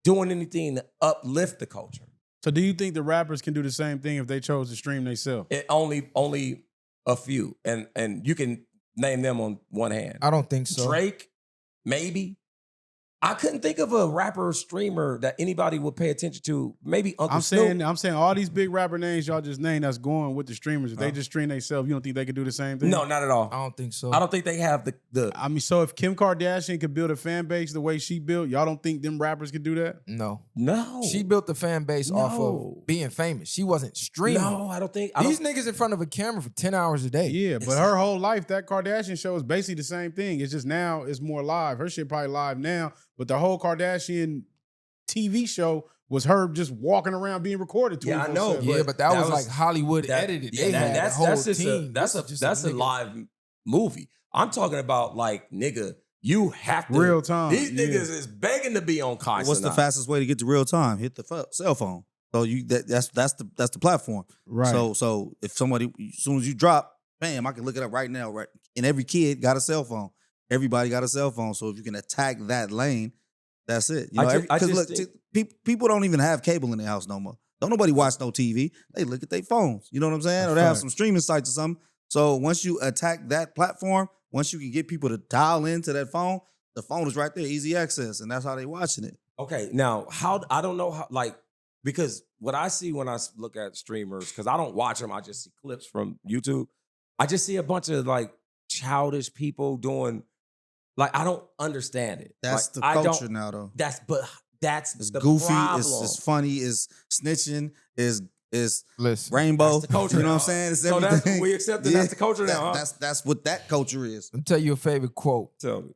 doing anything to uplift the culture. So do you think the rappers can do the same thing if they chose to stream themselves? It only a few. And you can name them on one hand. I don't think so. Drake, maybe. I couldn't think of a rapper or streamer that anybody would pay attention to. Maybe Uncle I'm Snoop. saying all these big rapper names y'all just named that's going with the streamers. If they just stream themselves, you don't think they could do the same thing? No, not at all. I don't think so. I don't think they have the. I mean, so if Kim Kardashian could build a fan base the way she built, y'all don't think them rappers could do that? No. No. She built the fan base off No. of being famous. She wasn't streaming. No, I don't think. These niggas in front of a camera for 10 hours a day. Yeah, but her whole life, that Kardashian show is basically the same thing. It's just now it's more live. Her shit probably live now, but the whole Kardashian TV show was her just walking around being recorded. Yeah, I know, 24/7. Yeah, but that was like Hollywood that- edited. yeah, They had that's a whole just team. that's a This is just that's a nigga. live movie. I'm talking about like, nigga, You have to Real time. These niggas is begging to be on Kai. What's the fastest way to get to real time? Hit the cell phone. So that's the platform. Right. So if somebody, as soon as you drop, bam, I can look it up right now. Right, and every kid got a cell phone. Everybody got a cell phone. So if you can attack that lane, that's it. You know, because people don't even have cable in their house no more. Don't nobody watch no TV. They look at their phones. You know what I'm saying? Or they have some streaming sites or something. So once you attack that platform, once you can get people to dial into that phone, the phone is right there, easy access, and that's how they watching it. Okay, now I don't know how, like, because what I see when I look at streamers, because I don't watch them, I just see clips from YouTube. I just see a bunch of like childish people doing, like, I don't understand it. That's like, the culture now, though. That's It's the goofy, problem. it's funny, it's snitching, it's Listen, rainbow. That's the culture You know now. what I'm saying? It's So everything. we accept that that's the culture now, huh? That's what that culture is. I'll tell you a favorite quote. Tell me.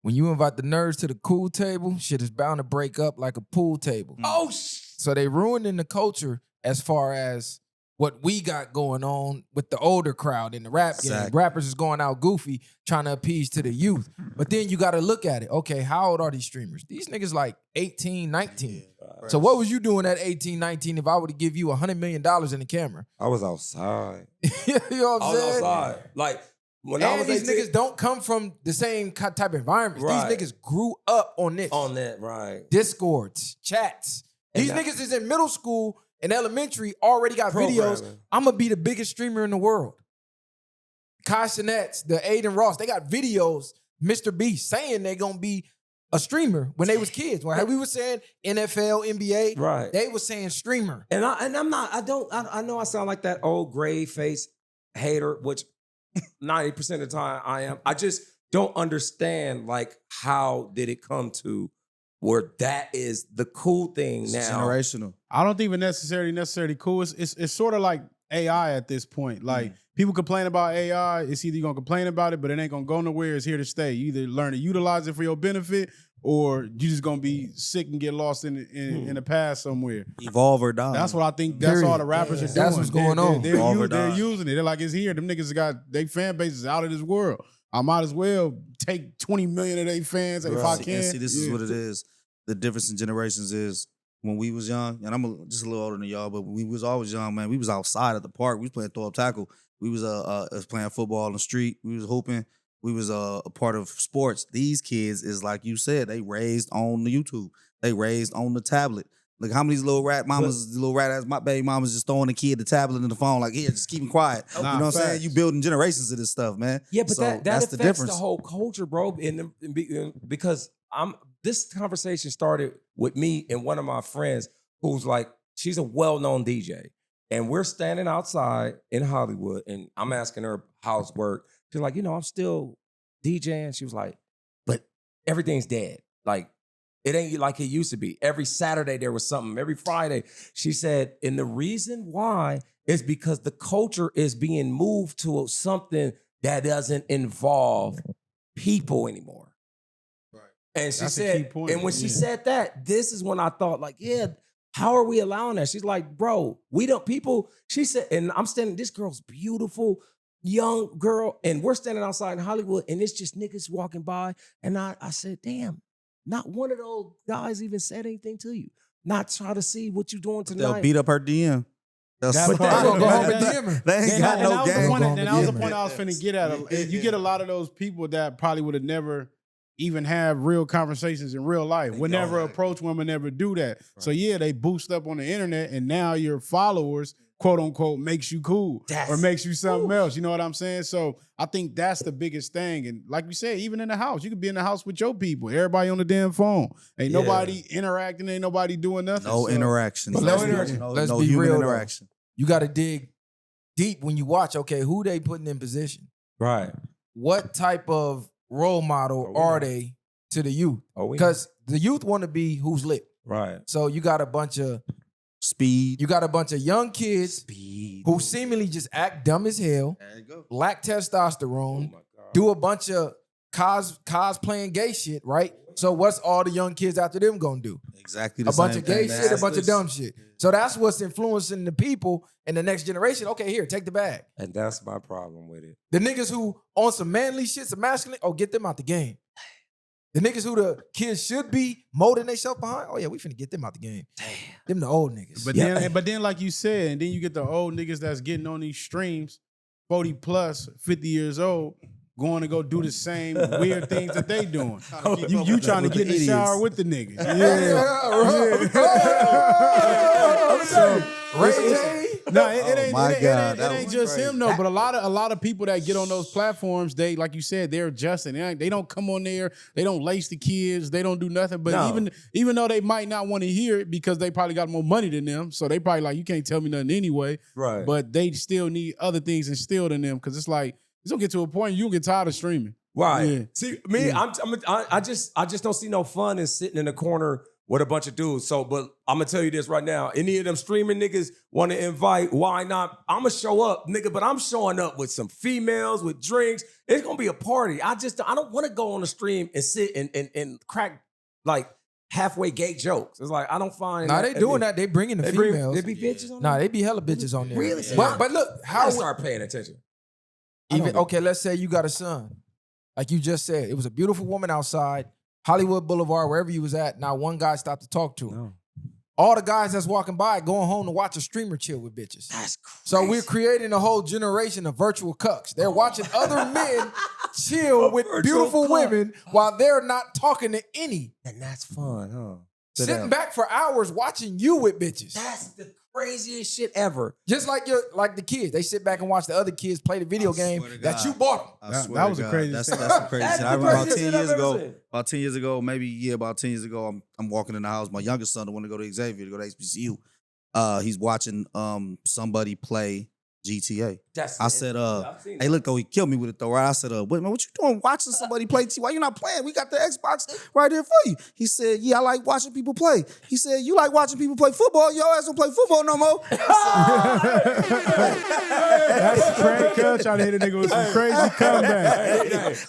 When you invite the nerds to the cool table, shit is bound to break up like a pool table. Oh, So they ruining the culture as far as what we got going on with the older crowd in the rap game. Exactly. Rappers is going out goofy, trying to appease to the youth. But then you got to look at it. Okay, how old are these streamers? These niggas like 18, 19. So what was you doing at 18, 19 if I were to give you $100 million in the camera? I was outside. You know what I'm I was saying? outside. Like, when I And was these 18, niggas don't come from the same type of environments. Right. These niggas grew up on this. on that, right. Discords, chats. And These that- niggas is in middle school and elementary, already got videos. Programming. I'm gonna be the biggest streamer in the world. Kai Cenats, the Aiden Ross, they got videos, Mr. Beast, saying they gonna be a streamer when they was kids. When we were saying NFL, NBA, Right. they was saying streamer. And I'm not, I know I sound like that old gray face hater, which 90% of the time I am. I just don't understand, like, how did it come to where that is the cool thing It's now? generational. I don't think it's necessarily cool. It's sort of like AI at this point. Like people complain about AI. It's either you're gonna complain about it, but it ain't gonna go nowhere. It's here to stay. You either learn to utilize it for your benefit, or you just gonna be sick and get lost in the past somewhere. Evolve or die. That's what I think. That's all the rappers are doing. That's what's going on. They're Or die. using it. They're like, it's here. Them niggas got their fan base is out of this world. I might as well take 20 million of their fans if I can. See, this is what it is. The difference in generations is when we was young, and I'm just a little older than y'all, but when we was always young, man, we was outside at the park. We was playing throw up tackle. We was playing football on the street. We was hooping. We was a part of sports. These kids is like you said, they raised on the YouTube. They raised on the tablet. Look, how many little rat mamas, little rat ass my baby mamas just throwing the kid the tablet and the phone, like, here, just keep him quiet. You know what I'm saying? You building generations of this stuff, man. Yeah, but So that that's affects the difference. the whole culture, bro. Because this conversation started with me and one of my friends who's like, she's a well-known DJ. And we're standing outside in Hollywood, and I'm asking her how's work. She's like, I'm still DJing. She was like, but everything's dead. Like, it ain't like it used to be. Every Saturday there was something. Every Friday. She said, and the reason why is because the culture is being moved to something that doesn't involve people anymore. Right. And she That's a key said, point. and when she Yeah. said that, this is when I thought, like, yeah, how are we allowing that? She's like, bro, we don't, people, she said, and I'm standing, this girl's beautiful, young girl, and we're standing outside in Hollywood, and it's just niggas walking by. And I said, damn, not one of those guys even said anything to you. Not try to see what you doing tonight. They'll beat up her DM. They'll That's suck part her of it. Go home dick. and DM her. They ain't got no game. That was the point I was Yeah. finna get at. You get a lot of those people that probably would have never even have real conversations in real life. Would never approach women, never do that. So yeah, they boost up on the internet, and now your followers, quote unquote, makes you cool or makes you something else. You know what I'm saying? So I think that's the biggest thing. And like we said, even in the house, you could be in the house with your people. Everybody on the damn phone. Ain't nobody interacting. Ain't nobody doing nothing. No So- interaction. But let's be- let's be human real, though. interaction. You got to dig deep when you watch, okay, who they putting in position? Right. What type of role model are they to the youth? Because the youth want to be who's lit. Right. So you got a bunch of Speed. you got a bunch of young kids who seemingly just act dumb as hell, There you go. lack testosterone, Oh my God. do a bunch of cosplaying gay shit, right? So what's all the young kids after them gonna do? Exactly the A bunch same of gay thing. shit, a bunch of dumb shit. So that's what's influencing the people in the next generation. Okay, here, take the bag. And that's my problem with it. The niggas who on some manly shit, some masculine, get them out the game. The niggas who the kids should be molding themselves behind. Oh yeah, we finna get them out the game. Damn. Them the old niggas. But then, like you said, and then you get the old niggas that's getting on these streams, 40 plus, 50 years old, going to go do the same weird things that they doing. You trying to get in the shower with the niggas. So, Ray J. No, it that ain't was just crazy. him though. But a lot of people that get on those platforms, they like you said, they're adjusting. They don't come on there. They don't lace the kids. They don't do nothing. But even though they might not want to hear it because they probably got more money than them, so they probably like, you can't tell me nothing anyway. Right. But they still need other things instilled in them because it's like it's gonna get to a point you'll get tired of streaming. Right. Yeah. See, me, I just don't see no fun in sitting in the corner with a bunch of dudes. So, but I'm gonna tell you this right now. Any of them streaming niggas want to invite, why not? I'm gonna show up, nigga, but I'm showing up with some females, with drinks. It's gonna be a party. I don't want to go on the stream and sit and crack like halfway gay jokes. It's like, I don't find. Nah, they doing that. They bringing the females. They be bitches on Nah, there? they be hella bitches on there. Really? But look, I how gotta start paying attention. even okay, let's say you got a son. Like you just said, it was a beautiful woman outside, Hollywood Boulevard, wherever you was at. Now one guy stopped to talk to her. No. All the guys that's walking by going home to watch a streamer chill with bitches. That's crazy. So we're creating a whole generation of virtual cucks. They're watching other men chill with virtual beautiful cuck. women while they're not talking to any. And that's fun, huh? Sitting back for hours watching you with bitches. That's the craziest shit ever. Just like the kids. They sit back and watch the other kids play the video game swear to that God. you bought them. I swear that to was the God. craziest That's thing. the craziest That's thing. the I remember about craziest 10 shit I've years ever ago. seen. About 10 years ago, maybe about 10 years ago, I'm walking in the house. My youngest son want to go to Xavier to go to HBCU. He's watching somebody play GTA. I said, hey, look though, he killed me with it though, right? I said, wait, man, what you doing watching somebody play? Why you not playing? We got the Xbox right here for you. He said, yeah, I like watching people play. He said, you like watching people play football? Your ass don't play football no more. That's Craig Cut trying to hit a nigga with some crazy comeback.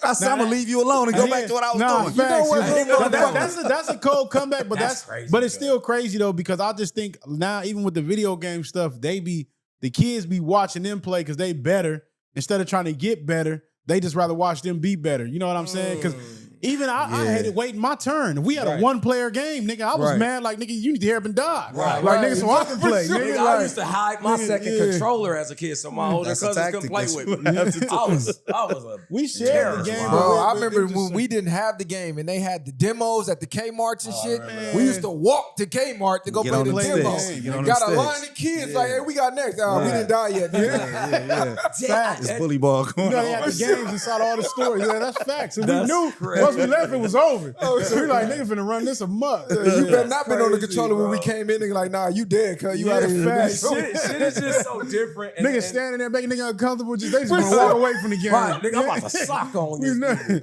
I said, I'm gonna leave you alone and go back to what I was doing. Facts. You know what? That's a cold comeback, but That's that's crazy, but it's bro. still crazy though because I just think now even with the video game stuff, the kids be watching them play because they better instead of trying to get better. They just rather watch them be better. You know what I'm saying? Because even I had it waiting my turn. If we had a one-player game, nigga, I was mad like, nigga, you need to hurry up and die. Right. Like, nigga, so I can play. Nigga, Nigga, I like, used to hide my second controller as a kid so my older That's a cousins tactic couldn't play that with you me. have to do. I was a we shared the terrorist, game. man. Bro, I with remember just when we didn't have the game and they had the demos at the Kmart's and shit. man. We used to walk to Kmart to go Get play on the them demo. sticks. Get on them Got a sticks. line of kids like, hey, we got next. Oh, we didn't die yet, nigga. Facts. It's bully ball going You know, they on. had the games inside all the stores. Yeah, that's facts. And we That's knew crazy. once we left, it was over. We like, nigga finna run this amok. You better not been on the crazy, controller when we bro. came in and like, nah, you dead, cuz you Yeah, out of here. facts. shit is just so different. And, Niggas standing there making nigga uncomfortable. They just gonna walk away from the game. Right, nigga, I'm about to sock on You this. know?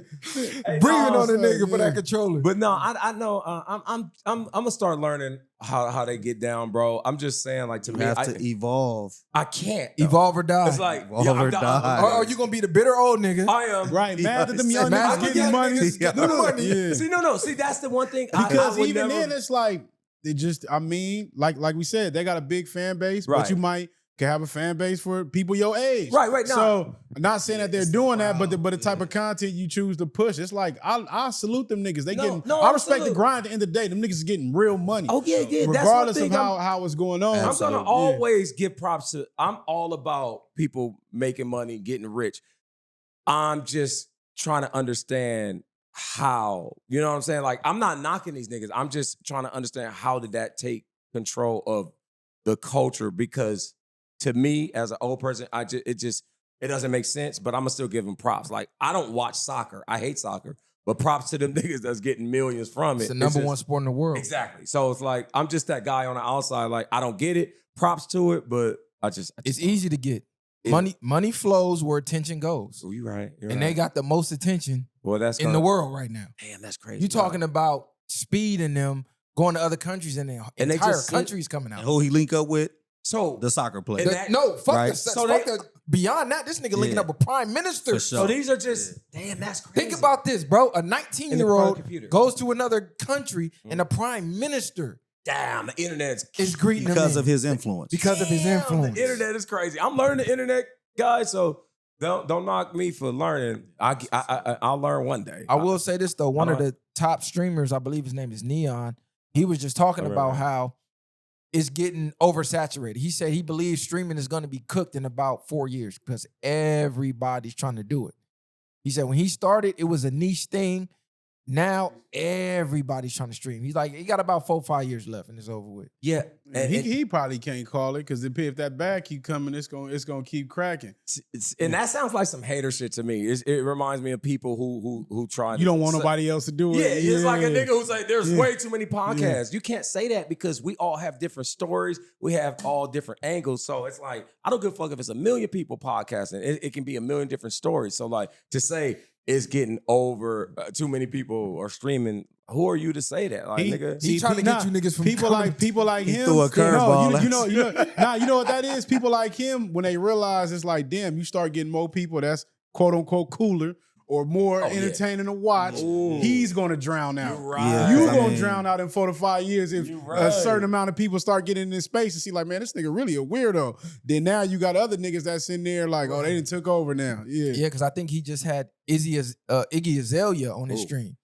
Hey, Breathing no, on the son, nigga for yeah. that controller. But no, I know. I'm gonna start learning how they get down, bro. I'm just saying, like to You me, have to evolve. I can't though. Evolve or die. It's like Evolve or die. Or are you gonna be the bitter old nigga? I am Right, mad that them young Mad niggas at getting young money. niggas getting the money. Yeah. See, no. See, that's the one thing. Because I would even never, then, it's like they just. I mean, like we said, they got a big fan base, Right. but you might can have a fan base for people your age. Right, no. So I'm not saying that they're doing that, but the type of content you choose to push, it's like I salute them niggas. They getting. I respect the grind. At the end of the day, them niggas is getting real money. Oh yeah. That's one Regardless thing of how it's going on. I'm Absolutely. gonna always give props to. I'm all about people making money, getting rich. I'm just trying to understand how. You know what I'm saying? Like, I'm not knocking these niggas. I'm just trying to understand how did that take control of the culture, because to me, as an old person, it doesn't make sense, but I'm gonna still give them props. Like, I don't watch soccer. I hate soccer, but props to them niggas that's getting millions from it. It's the number just- one sport in the world. Exactly. So it's like, I'm just that guy on the outside. Like, I don't get it. Props to it, but I just It's easy to get. Yeah. Money flows where attention goes. Oh, you're right. And they got the most attention well, that's in the world right now. Damn, that's crazy. You talking about speed in them going to other countries and their And they entire just sit- countries coming And out. who he link up with? so The soccer player. And The- that- no, fuck right? the So fuck they- the beyond that. This nigga linking Yeah. up with prime minister. For sure. so these are just damn. That's crazy. Think about this, bro. A In the 19-year-old computer. goes to another country and the prime minister Damn, the internet is greeting him because in. of his influence. because of his Damn, influence. The internet is crazy. I'm learning the internet, guys. So don't knock me for learning. I'll learn one day. I will say this though. One of the top streamers, I believe his name is Neon. He was just talking about how it's getting oversaturated. He said he believes streaming is going to be cooked in about 4 years because everybody's trying to do it. He said when he started, it was a niche thing. Now everybody's trying to stream. He's like, he got about 4-5 years left and it's over with. Yeah. And he probably can't call it because if that bag keep coming, it's gonna keep cracking. And that sounds like some hater shit to me. It reminds me of people who try. You don't want nobody else to do it. Yeah, it's like a nigga who's like, there's way too many podcasts. You can't say that because we all have different stories. We have all different angles. So it's like, I don't give a fuck if it's 1 million people podcasting. It can be 1 million different stories. So like to say it's getting over, too many people are streaming. Who are you to say that? Like, nigga, He trying to get you niggas from people like him. threw a curveball. You know what that is? People like him, when they realize it's like, damn, you start getting more people that's quote unquote cooler or more entertaining to watch. He's gonna drown out. You're gonna drown out in 4 to 5 years if a certain amount of people start getting in this space and see like, man, this nigga really a weirdo. Then now you got other niggas that's in there like, oh, they done took over now. Yeah, because I think he just had Iggy Azalea on his stream.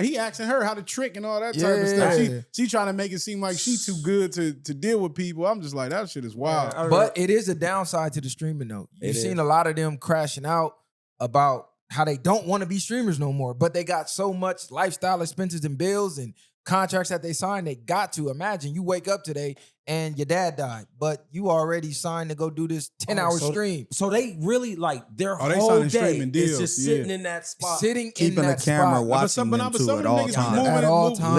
He asking her how to trick and all that type of stuff. She trying to make it seem like she too good to deal with people. I'm just like, that shit is wild. But it is a downside to the streaming though. You've seen a lot of them crashing out about how they don't want to be streamers no more, but they got so much lifestyle expenses and bills and contracts that they signed, they got to. Imagine you wake up today and your dad died, but you already signed to go do this 10-hour stream. So they really like their whole day is just sitting in that spot. Keeping the camera watching them too at all times. At all times.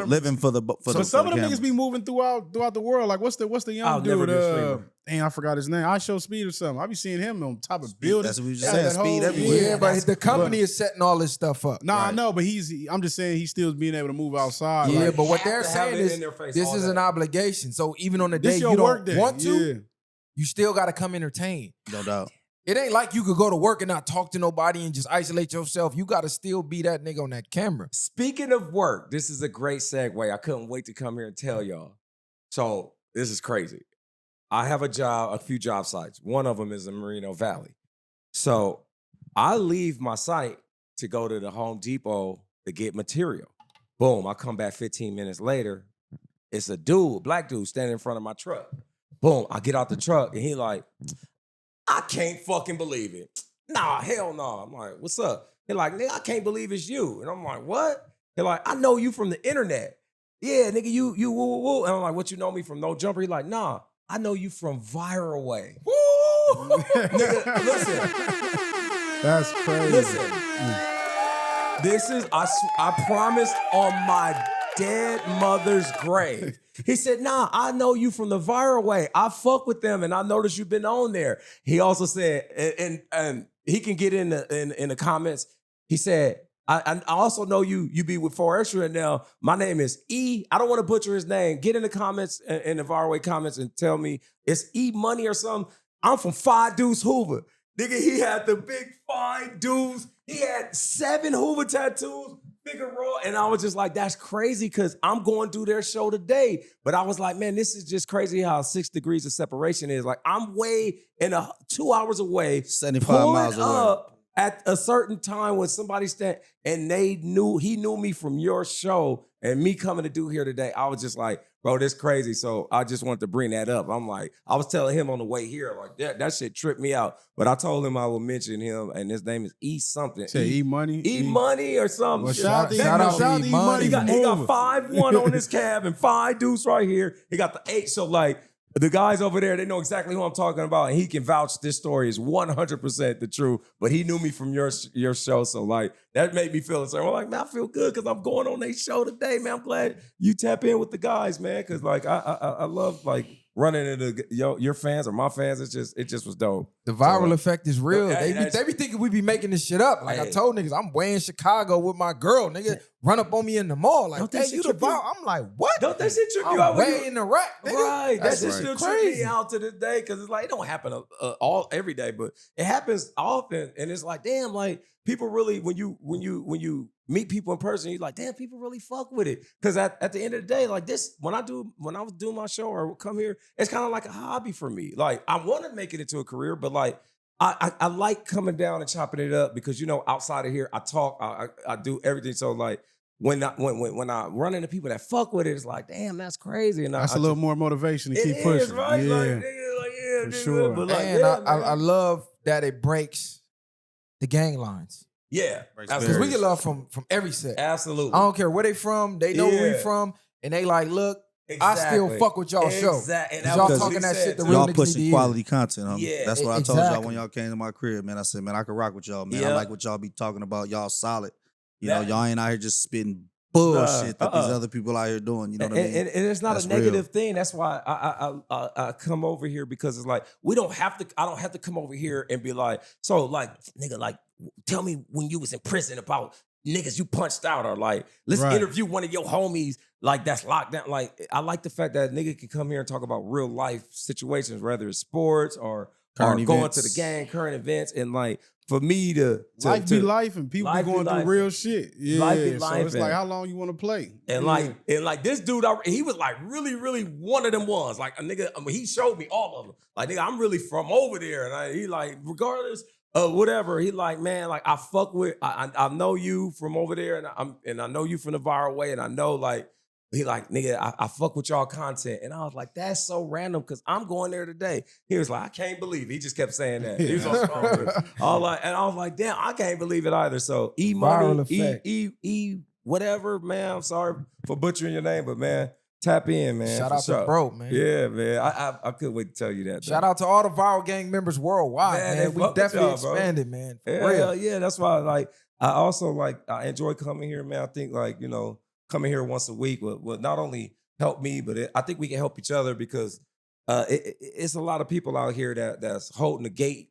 Living for the But some of them niggas be moving throughout the world. Like what's the young dude? I forgot his name. I Show Speed or something. I be seeing him on top of buildings. That's what we just said. Speed everywhere. Yeah, but the company is setting all this stuff up. I know, but I'm just saying he's still being able to move outside. Yeah, but what they're saying is this is an obligation. So even on the day you don't want to, you still got to come entertain. No doubt. It ain't like you could go to work and not talk to nobody and just isolate yourself. You got to still be that nigga on that camera. Speaking of work, this is a great segue. I couldn't wait to come here and tell y'all. So this is crazy. I have a few job sites. One of them is in Moreno Valley. So I leave my site to go to the Home Depot to get material. Boom, I come back 15 minutes later. It's a black dude standing in front of my truck. Boom, I get out the truck and he like, I can't fucking believe it. Nah, hell no. I'm like, what's up? He like, nigga, I can't believe it's you. And I'm like, what? He like, I know you from the internet. Yeah, nigga, you woo, woo, woo. And I'm like, what, you know me from No Jumper? He like, nah, I know you from VwP. Woo! Nigga, listen. That's crazy. Listen. This is, I promised on my dead mother's grave. He said, nah, I know you from the VwP. I fuck with them and I noticed you've been on there. He also said, and he can get in the comments. He said, I also know you be with 4 Extra now. My name is E. I don't want to butcher his name. Get in the comments, in the VwP comments and tell me it's E Money or something. I'm from 5 Deuce Hoover. Nigga, he had the big 5 Deuce. He had 7 Hoover tattoos, bigger raw. And I was just like, that's crazy because I'm going through their show today. But I was like, man, this is just crazy how 6 degrees of separation is. Like I'm way 2 hours away, 75 miles away. At a certain time when somebody and he knew me from your show and me coming to do here today, I was just like, bro, this crazy. So I just wanted to bring that up. I'm like, I was telling him on the way here, like that shit tripped me out. But I told him I would mention him, and his name is E something. Say E Money? E Money or something. Well, shout out to E Money. He got 5-1 on his cab and 5 Deuce right here. He got the 8. So like, the guys over there, they know exactly who I'm talking about, and he can vouch this story is 100% the truth. But he knew me from your show, so like that made me feel the same. I'm like, man, I feel good because I'm going on their show today, man. I'm glad you tap in with the guys, man, because like I love like running into your fans or my fans. It just was dope. The viral effect is real. They be thinking we be making this shit up. Like I told niggas, I'm way in Chicago with my girl. Nigga, run up on me in the mall. Like, hey, you the viral. I'm like, what? Don't that shit trip you I'm out? Way in the rack, nigga. Right. That shit still trip me out to this day because it's like, it don't happen every day, but it happens often. And it's like, damn, like people really, when you meet people in person, you're like, damn, people really fuck with it. Because at the end of the day, like this, when I was doing my show or come here, it's kind of like a hobby for me. Like I want to make it into a career, but like I like coming down and chopping it up because, you know, outside of here, I talk, I do everything. So like when I run into people that fuck with it, it's like, damn, that's crazy. And That's a little more motivation to keep pushing. Is, right? Yeah, Like, yeah, for nigga, sure. But like, And yeah, I man. love that it breaks the gang lines. Yeah, Breaks Because absolutely. we get love from every set. Absolutely. I don't care where they from. They know where we Yeah. from. And they like, look, I still fuck with y'all show. Exactly. And 'Cause that y'all was what talking he that said, shit the too. real Y'all niggas need pushing to quality hear. content, homie. Yeah. That's what I told y'all Exactly. when y'all came to my crib, man. I said, man, I can rock with y'all, man. I Yeah. like what y'all be talking about. Y'all solid. You know, That- y'all ain't out here just spitting bullshit that these uh-uh. other people out here doing. You know what I mean? And it's not That's a negative real. thing. That's why I come over here, because it's like I don't have to come over here and be like, so like, nigga, like, tell me when you was in prison about niggas you punched out, or like, let's Right. interview one of your homies like that's locked down. Like, I like the fact that nigga can come here and talk about real life situations, whether it's sports or Current going events. to the gang, current events, and like for me to life be life, and people be life be going through life. real shit. Yeah, Life be so life, it's like, and- how long you want to play? And Yeah. like this dude, he was like really one of them ones. Like a nigga, I mean, he showed me all of them. Like, nigga, I'm really from over there. And he like, regardless of whatever, he like, man, like I fuck with, I know you from over there, and I know you from the viral way, and I know like, he like, nigga, I fuck with y'all content. And I was like, that's so random, because I'm going there today. He was like, I can't believe it. He just kept saying that. He was on phone. And I was like, damn, I can't believe it either. So Viral Money, effect. E whatever, man. I'm sorry for butchering your name, but man, tap in, man. Shout for out to sure. bro, man. Yeah, man. I couldn't wait to tell you that. Shout out to all the viral gang members worldwide, Man, man. they We fuck with definitely y'all, bro. expanded, man. For Yeah, real. yeah. That's why, like, I also like I enjoy coming here, man. I think like, you know, coming here once a week will not only help me, but I think we can help each other, because it's a lot of people out here that's holding the gate.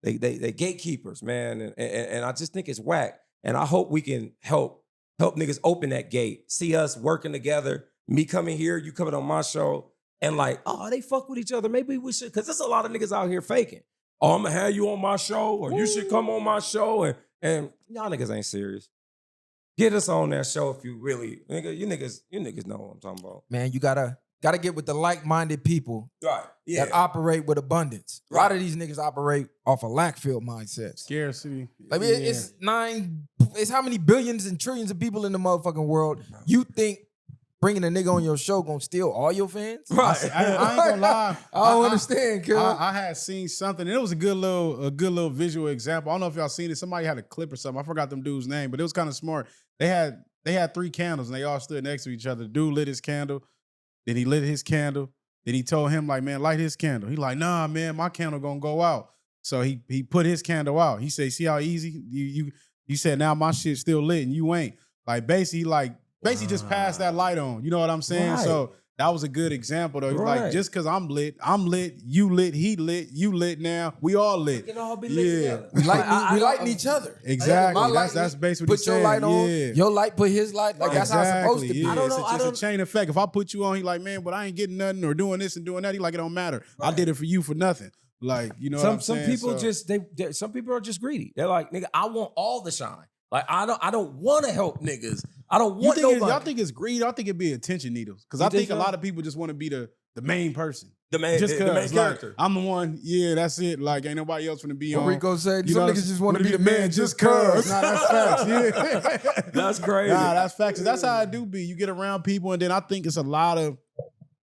They gatekeepers, man, and I just think it's whack. And I hope we can help niggas open that gate. See us working together. Me coming here, you coming on my show, and like, oh, they fuck with each other. Maybe we should, because there's a lot of niggas out here faking. Oh, I'm gonna have you on my show, or you should come on my show, and y'all niggas ain't serious. Get us on that show if you really, nigga. You niggas know what I'm talking about. Man, you gotta get with the like-minded people Right. Yeah. that operate with abundance. A lot of these niggas operate off a lack-filled mindsets. Scarcity. Like, Yeah. it's how many billions and trillions of people in the motherfucking world. You think bringing a nigga on your show gonna steal all your fans? Right. I ain't gonna lie. I don't understand, kid. I had seen something, and it was a good little visual example. I don't know if y'all seen it. Somebody had a clip or something. I forgot them dude's name, but it was kind of smart. They had 3 candles, and they all stood next to each other. The dude lit his candle, then he lit his candle, then he told him like, man, light his candle. He like, nah, man, my candle gonna go out. So he put his candle out. He said, see how easy you said now my shit's still lit and you ain't. Like basically just pass that light on. You know what I'm saying? Right. So that was a good example though. He's Right. like, just because I'm lit, you lit, he lit, you lit now. We all lit. We can all be lit together. We lighting each other. Exactly. My light, That's basically what put he's your saying. light on. Yeah. Your light put his light. Like that's how it's supposed to be. Yeah. I don't know. It's just a chain effect. If I put you on, he like, man, but I ain't getting nothing or doing this and doing that. He like, it don't matter. I did it for you for nothing. Like, you know what I'm Some saying? people So- just some people are just greedy. They're like, nigga, I want all the shine. Like I don't want to help niggas. I don't want nobody. Y'all think it's greed? I think it'd be attention needles. Because I think think a so? lot of people just want to be the main person. the main Just the main because, like, character. I'm the one, yeah, that's it. Like, ain't nobody else gonna be What on. Rico said, You some know, niggas just want to be the man just cuz. cuz. Nah, that's facts. Yeah. That's crazy. Nah, that's facts. That's how it do be. You get around people, and then I think it's a lot of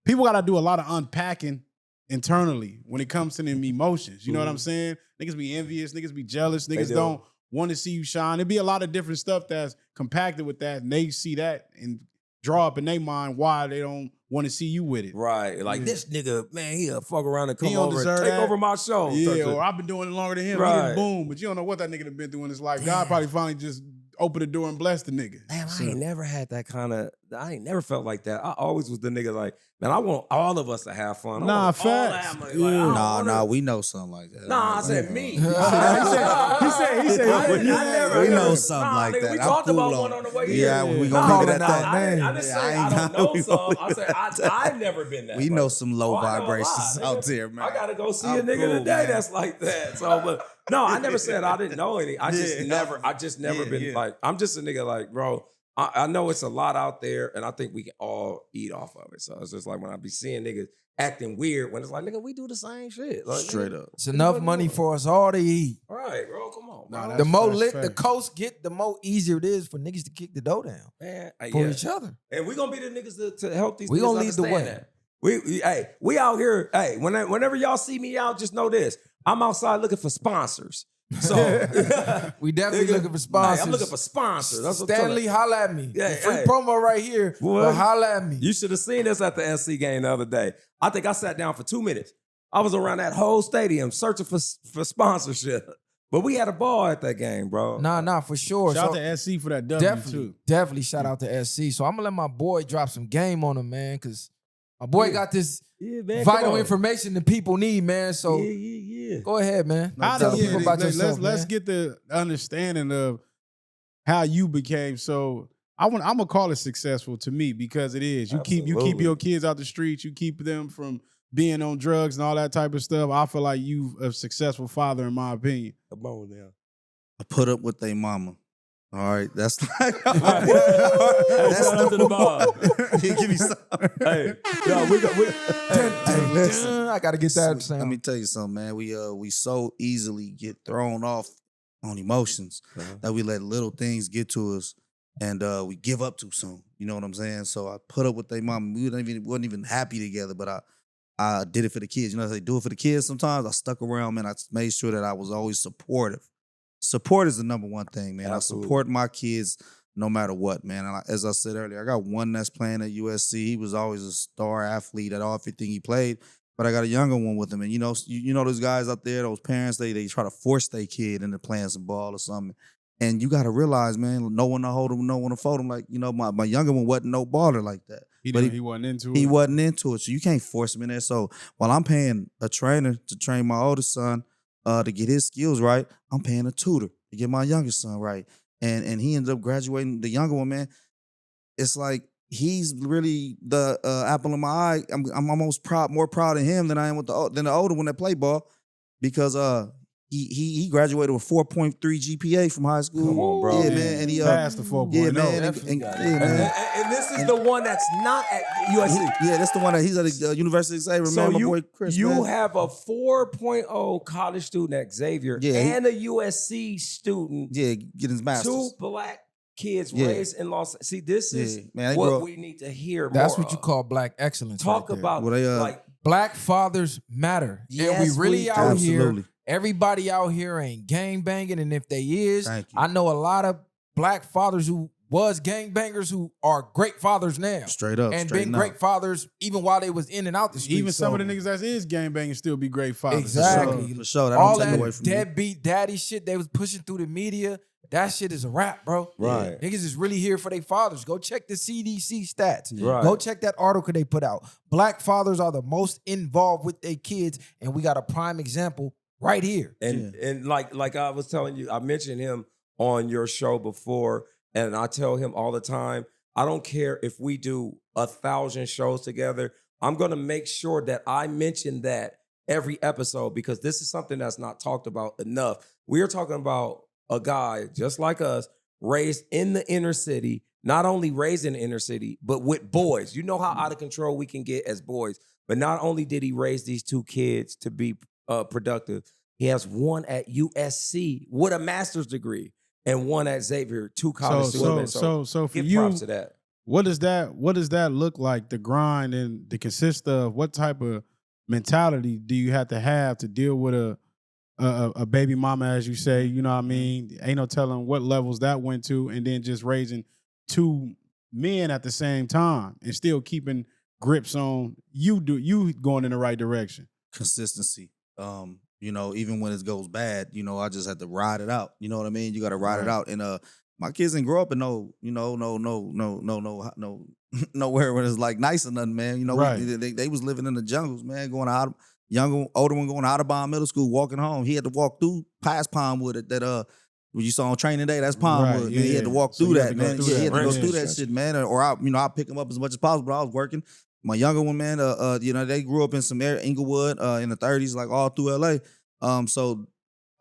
people got to do a lot of unpacking internally when it comes to them emotions. You know what I'm saying? Niggas be envious, niggas be jealous, niggas do. don't want to see you shine. It'd be a lot of different stuff that's compacted with that, and they see that and draw up in their mind why they don't want to see you with it. Right. Like Yeah. this nigga, man, he'll fuck around and come He don't over and deserve take that. over my show. Yeah, or I've been doing it longer than him. He Right. done boom, but you don't know what that nigga done been through in his life. God probably finally just opened the door and blessed the nigga. Damn, So- I ain't never had that kind of. I ain't never felt like that. I always was the nigga like, man, I want all of us to have fun. I Nah, want all that facts. money. Yeah. I don't wanna- Nah, we know something like that. Nah, I said me. He said, I never. We I know never- something nah, like nigga, that. We I'm talked cool about on one it. on the way Yeah, here. we gonna Nah, leave it nah, at that, I didn't man. say Yeah, I I ain't don't know know we some. gonna I said I've never been that. We way. know some low Oh, I know a lot, vibrations nigga. out there, man. I gotta go see I'm a nigga cool, today man. that's like that. So, but no, I never said I didn't know any. I just Yeah. never Yeah, been yeah. like. I'm just a nigga like, bro. I know it's a lot out there, and I think we can all eat off of it. So it's just like when I be seeing niggas acting weird, when it's like, nigga, we do the same shit. Like, Straight nigga, up. It's enough money for us all to eat. all right, bro. Come on. on, Nah, bro. The more that's lit fact. the coast get, the more easier it is for niggas to kick the dough down Man, for each other. And we gonna be the niggas to help these We niggas gonna lead the understand way. that. We out here, whenever y'all see me out, just know this. I'm outside looking for sponsors. So We definitely nigga, looking for sponsors. Hey, I'm looking for sponsors. That's what I'm telling Stanley, you. holla at me. Yeah, Free hey. promo right here. Boy. But holla at me. You should have seen us at the SC game the other day. I think I sat down for 2 minutes. I was around that whole stadium searching for sponsorship. But we had a ball at that game, bro. Nah, for sure. Shout So out to SC for that W too. definitely shout out to SC. So I'm gonna let my boy drop some game on him, man, because my boy got this Yeah, man, vital come on. information that people need, man. So Yeah. go ahead, man. How Tell do the you- people about let's, yourself, let's man. get the understanding of how you became so. I'm gonna call it successful to me because it is. You keep Absolutely. your kids out the streets. You keep them from being on drugs and all that type of stuff. I feel like you a successful father, in my opinion. Come on now. I put up with their mama. All right, that's like That's that's to the bar. Give me some. Hey, yo, we Hey, listen. I gotta get that Let sound. me tell you something, man. We so easily get thrown off on emotions that we let little things get to us, and we give up too soon. You know what I'm saying? So I put up with their mama. We wasn't even happy together, but I did it for the kids. You know, they do it for the kids. Sometimes I stuck around, man. I made sure that I was always supportive. Support is the number one thing, man. Absolutely. I support my kids no matter what, man. And as I said earlier, I got one that's playing at USC. He was always a star athlete at everything he played. But I got a younger one with him. And you know those guys out there, those parents, they try to force their kid into playing some ball or something. And you got to realize, man, no one to hold him, no one to fold him. Like, my younger one wasn't no baller like that. He wasn't into it. He wasn't into it. So you can't force him in there. So while I'm paying a trainer to train my oldest son to get his skills right, I'm paying a tutor to get my youngest son right. And he ended up graduating. The younger one, man, it's like he's really the apple of my eye. I'm almost more proud of him than I am than the older one that played ball, because he graduated with 4.3 GPA from high school. Come on, bro. Yeah, man. And he Passed the 4.0. Yeah, man. Definitely got it. Yeah, man. And this is the one that's not at USC. Yeah, that's the one that he's at the University of Xavier. So Man, my boy Chris. you man. have a 4.0 college student at Xavier Yeah, and a USC student. Yeah, get his master's. Two black kids Yeah. raised in Los Angeles. See, this is Yeah, man, they grew what up- we need to hear That's more what you of. call black excellence. Talk right there. about Well, they, like Black fathers matter. Yes, and we really we out do. here. Absolutely. Everybody out here ain't gang banging. And if they is, Thank you. I know a lot of black fathers who was gang bangers who are great fathers now. Straight up, And straight been up. great fathers even while they was in and out the street. Even some of the niggas that is gangbanging still be great fathers. Exactly. For sure. That all don't take that away from you. deadbeat daddy shit they was pushing through the media, that shit is a wrap, bro. Right. Niggas is really here for their fathers. Go check the CDC stats. Right. Go check that article they put out. Black fathers are the most involved with their kids, and we got a prime example right here. And like I was telling you, I mentioned him on your show before, and I tell him all the time, I don't care if we do 1,000 shows together. I'm gonna make sure that I mention that every episode, because this is something that's not talked about enough. We are talking about a guy just like us, raised in the inner city, not only raised in the inner city, but with boys. You know how out of control we can get as boys. But not only did he raise these two kids to be productive, he has one at USC with a master's degree and one at Xavier, two college students. So for give you, props to that. what does that look like? The grind and the consist of what type of mentality do you have to deal with a baby mama, as you say? You know what I mean? Ain't no telling what levels that went to, and then just raising two men at the same time and still keeping grips on you going in the right direction. Consistency. Even when it goes bad, I just have to ride it out. You know what I mean? You got to ride it out. And my kids didn't grow up in nowhere where it's like nice or nothing, man. Right. They was living in the jungles, man. Older one going to Audubon Middle School, walking home. He had to walk through past Palmwood that you saw on Training Day. That's Palmwood. Right, Man. He had to walk So through you had that, to go man. through He that. had to go Right. through that shit, man. Or I'll pick him up as much as possible. But I was working. My younger one, man, they grew up in some area, Inglewood, in the 30s, like all through LA. So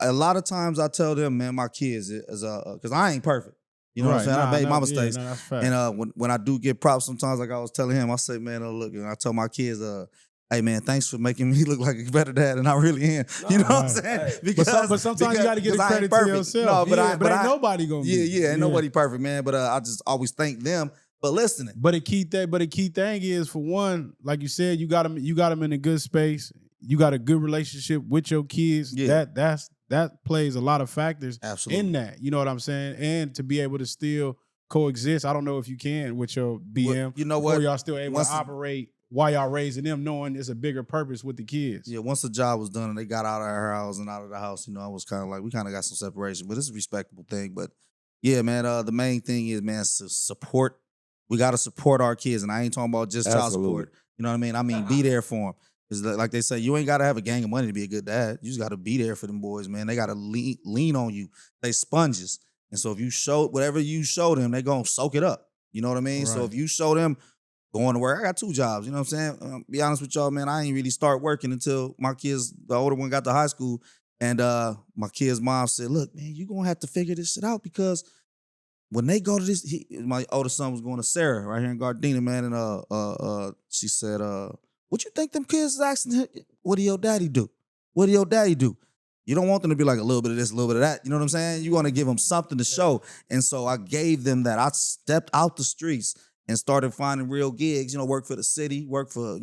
a lot of times I tell them, man, my kids is because I ain't perfect. You know what I'm saying? I made my mistakes. that's fact. And when I do get props sometimes, like I was telling him, I say, man, look, and I tell my kids, hey man, thanks for making me look like a better dad than I really am. You know what I'm saying? But sometimes you got to get the credit to yourself. No, but ain't nobody gonna. Ain't nobody perfect, man. But I just always thank them for listening. But a key thing is, for one, like you said, you got them in a good space. You got a good relationship with your kids. Yeah. That plays a lot of factors in that. You know what I'm saying? And to be able to still coexist. I don't know if you can with your BM. Well, you know what? Or y'all still able to operate while y'all raising them, knowing it's a bigger purpose with the kids. Yeah, once the job was done and they got out of our house and out of the house, I was kind of like, we kind of got some separation, but it's a respectable thing. But yeah, man, the main thing is, man, support. We got to support our kids. And I ain't talking about just child support. You know what I mean? I mean, be there for them. Because like they say, you ain't got to have a gang of money to be a good dad. You just got to be there for them boys, man. They got to lean on you. They sponges. And so if you show whatever you show them, they going to soak it up. You know what I mean? Right. So if you show them going to work, I got 2 jobs. You know what I'm saying? Be honest with y'all, man. I ain't really start working until my kids, the older one, got to high school. And my kid's mom said, look, man, you going to have to figure this shit out because when they go to this, my oldest son was going to Sarah right here in Gardena, man. And she said, what you think them kids is asking? What do your daddy do? What do your daddy do? You don't want them to be like a little bit of this, a little bit of that. You know what I'm saying? You want to give them something to show. And so I gave them that. I stepped out the streets and started finding real gigs, work for the city, work for,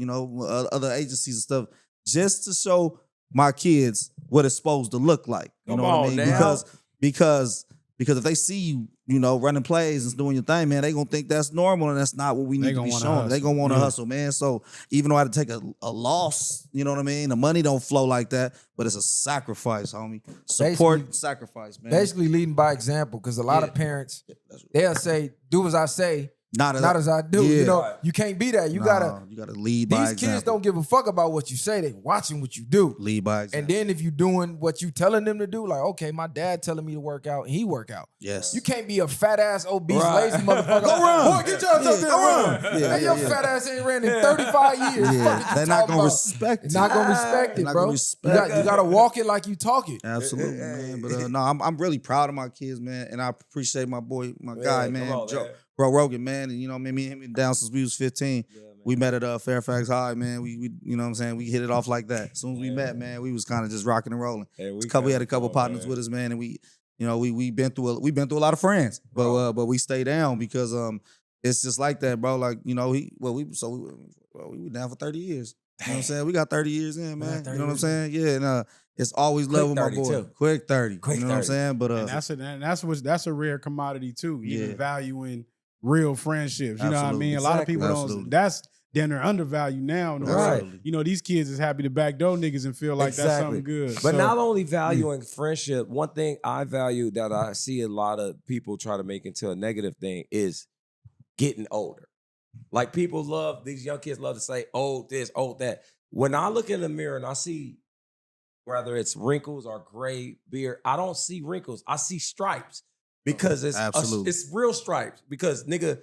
other agencies and stuff, just to show my kids what it's supposed to look like. You know what I mean? Now. Because if they see you, running plays and doing your thing, man, they gonna think that's normal and that's not what we need to be showing. They gonna want to hustle, man. So even though I had to take a loss, you know what I mean? The money don't flow like that, but it's a sacrifice, homie. Support and sacrifice, man. Basically leading by example, because a lot of parents, they'll say, do as I say, not as I do. Yeah. You can't be that. You gotta lead by example. These kids don't give a fuck about what you say. They watching what you do. Lead by example. And then if you doing what you telling them to do, like, okay, my dad telling me to work out, and he work out. Yes. You can't be a fat ass, obese, lazy motherfucker. Go run. Boy, get your ass up there. Go run. Your fat ass ain't ran in 35 years. Yeah. They're not gonna respect it. They're not gonna respect it, bro. You gotta walk it like you talk it. Absolutely, man. But no, I'm really proud of my kids, man, and I appreciate my boy, my guy, man, Bro Rogan, man, and me and him been down since we was 15. Yeah, we met at Fairfax High, man. We you know what I'm saying? We hit it off like that. As soon as we met, man, we was kind of just rocking and rolling. We had a couple partners with us, man, and we been through a lot of friends, but we stay down because it's just like that, bro. Like we were down for 30 years. You know what I'm saying? We got 30 years in, man. You know what I'm saying? Yeah, and it's always love with my boy. Quick 30. You know what I'm saying? But and that's a rare commodity too. Even valuing real friendships. You know what I mean? A lot of people don't. That's then they're undervalued now. Right. These kids is happy to backdoor niggas and feel like that's something good. But not only valuing friendship, one thing I value that I see a lot of people try to make into a negative thing is getting older. Like these young kids love to say, old this, old that. When I look in the mirror and I see whether it's wrinkles or gray beard, I don't see wrinkles. I see stripes. Because it's real stripes. Because nigga,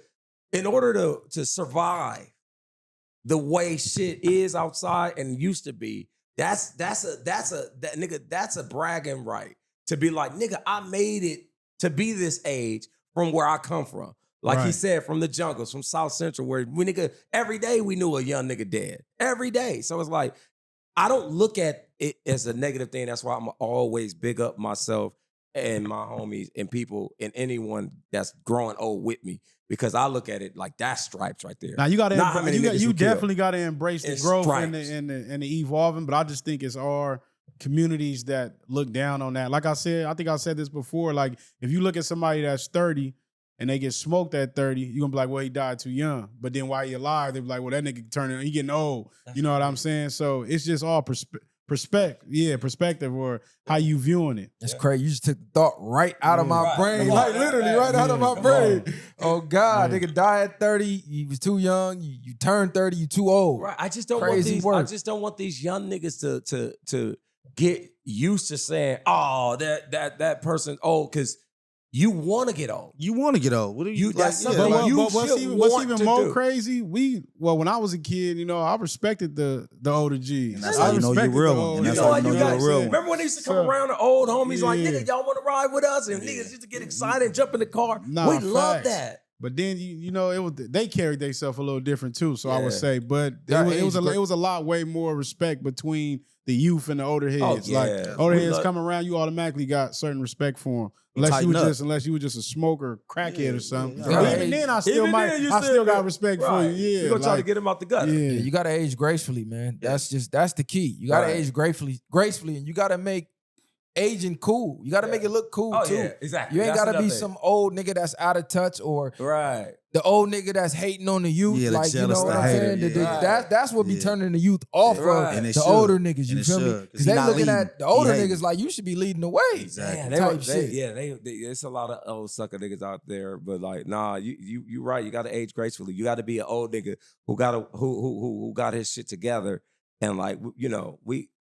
in order to survive the way shit is outside and used to be, that's a bragging right to be like, nigga, I made it to be this age from where I come from. Like he said, from the jungles, from South Central, where every day we knew a young nigga dead. Every day. So it's like, I don't look at it as a negative thing. That's why I'm always big up myself and my homies and people and anyone that's growing old with me, because I look at it like that's stripes right there. Now you definitely got to embrace the growth and the evolving, but I just think it's our communities that look down on that. Like I said, I think I said this before, like if you look at somebody that's 30 and they get smoked at 30, you're gonna be like, well, he died too young. But then while you're alive, they be like, well, that nigga he getting old. You know what I'm saying? So it's just all perspective or how you viewing it. That's crazy. You just took the thought right out of my brain. Like literally right out of my brain. Oh God, nigga died at 30. You was too young. You turned 30, you too old. Right. I just don't want these young niggas to get used to saying, oh, that person's old, because you want to get old. You want to get old. What do you like? What's even more crazy? When I was a kid, I respected the older G's. And that's how you know you're real. And that's how you know you're real. Remember when they used to come around, the old homies like, nigga, y'all want to ride with us? And niggas used to get excited and jump in the car. We love that. But then you know they carried themselves a little different too. So I would Yeah. say, but it was a lot way more respect between the youth and the older heads. yeah. Like older We heads love- come around, you automatically got certain respect for them. Tighten up. Unless you were just a smoker, crackhead or something. yeah. But Right. even then, I still Even then, got respect for you. Yeah, We're gonna try to get him out the gutter. Yeah, Yeah, you gotta age gracefully, man. That's the key. You gotta Right. age gracefully, and you gotta make aging cool. You gotta make it look cool Oh too. yeah, exactly. You ain't That's gotta be another thing. some old nigga that's out of touch or Right. the old nigga that's hating on the youth. Yeah, the like, you know jealous, what the I'm hater, saying? yeah. That's what be Yeah. turning the youth off Right. of And it the should. older niggas. You And it feel me? should, 'cause Because he they not looking leading. at the older He niggas hating. like you should be leading the way. Exactly. Man, Type shit. it's a lot of old sucker niggas out there, but like, nah, you right. You got to age gracefully. You got to be an old nigga who got his shit together, and like, you know,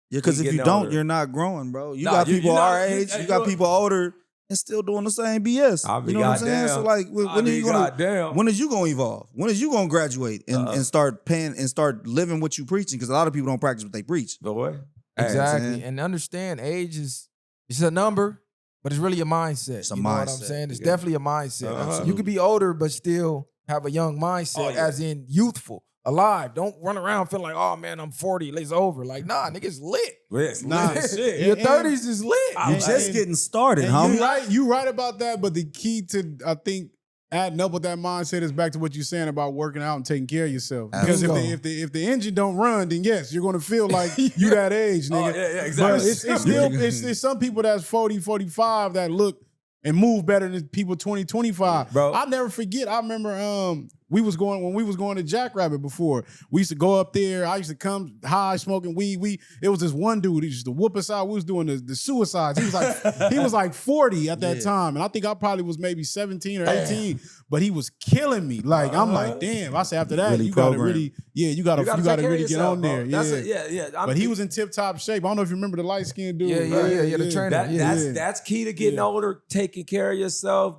Yeah, because we if you getting don't, older. you're not growing, bro. You Nah, got you people not- our you- age, hey, you got look. people older and still doing the same BS. I mean, You know what I'm saying? goddamn. So like, when are you gonna? Goddamn. When is you gonna evolve? When is you gonna graduate and start paying and start living what you preaching? Because a lot of people don't practice what they preach. boy? Exactly. saying? And understand age is it's a number, but it's really a mindset. It's a you know what I'm mindset, saying? It's yeah. definitely a mindset. Uh-huh. You could be older, but still have a young mindset, Oh, yeah. as in youthful, alive. Don't run around feeling like, oh man, I'm 40, it's over. Like, nah, niggas lit. Yes, Nah, shit. Your And- 30s is lit. You And- just and- getting started, And homie. you right about that, but the key to I think adding up with that mindset is back to what you're saying about working out and taking care of yourself. Because Absolutely. if the engine don't run, then yes, you're gonna feel like you that age, nigga. Oh, yeah, But exactly. it's still it's some people that's 40, 45 that look and move better than people 20, 25. Bro. I'll never forget. I remember when we was going to Jackrabbit before. We used to go up there. I used to come high smoking weed. It was this one dude. He used to whoop us out. We was doing the suicides. He was like 40 at that time. And I think I probably was maybe 17 or 18. But he was killing me. Like, I'm like, damn. I said after that, Really you gotta programmed. really, you gotta take really care of get yourself, on bro. there. That's Yeah. yeah. But he was in tip top shape. I don't know if you remember the light skinned dude. Yeah, the trainer. That's key to getting older, taking care of yourself.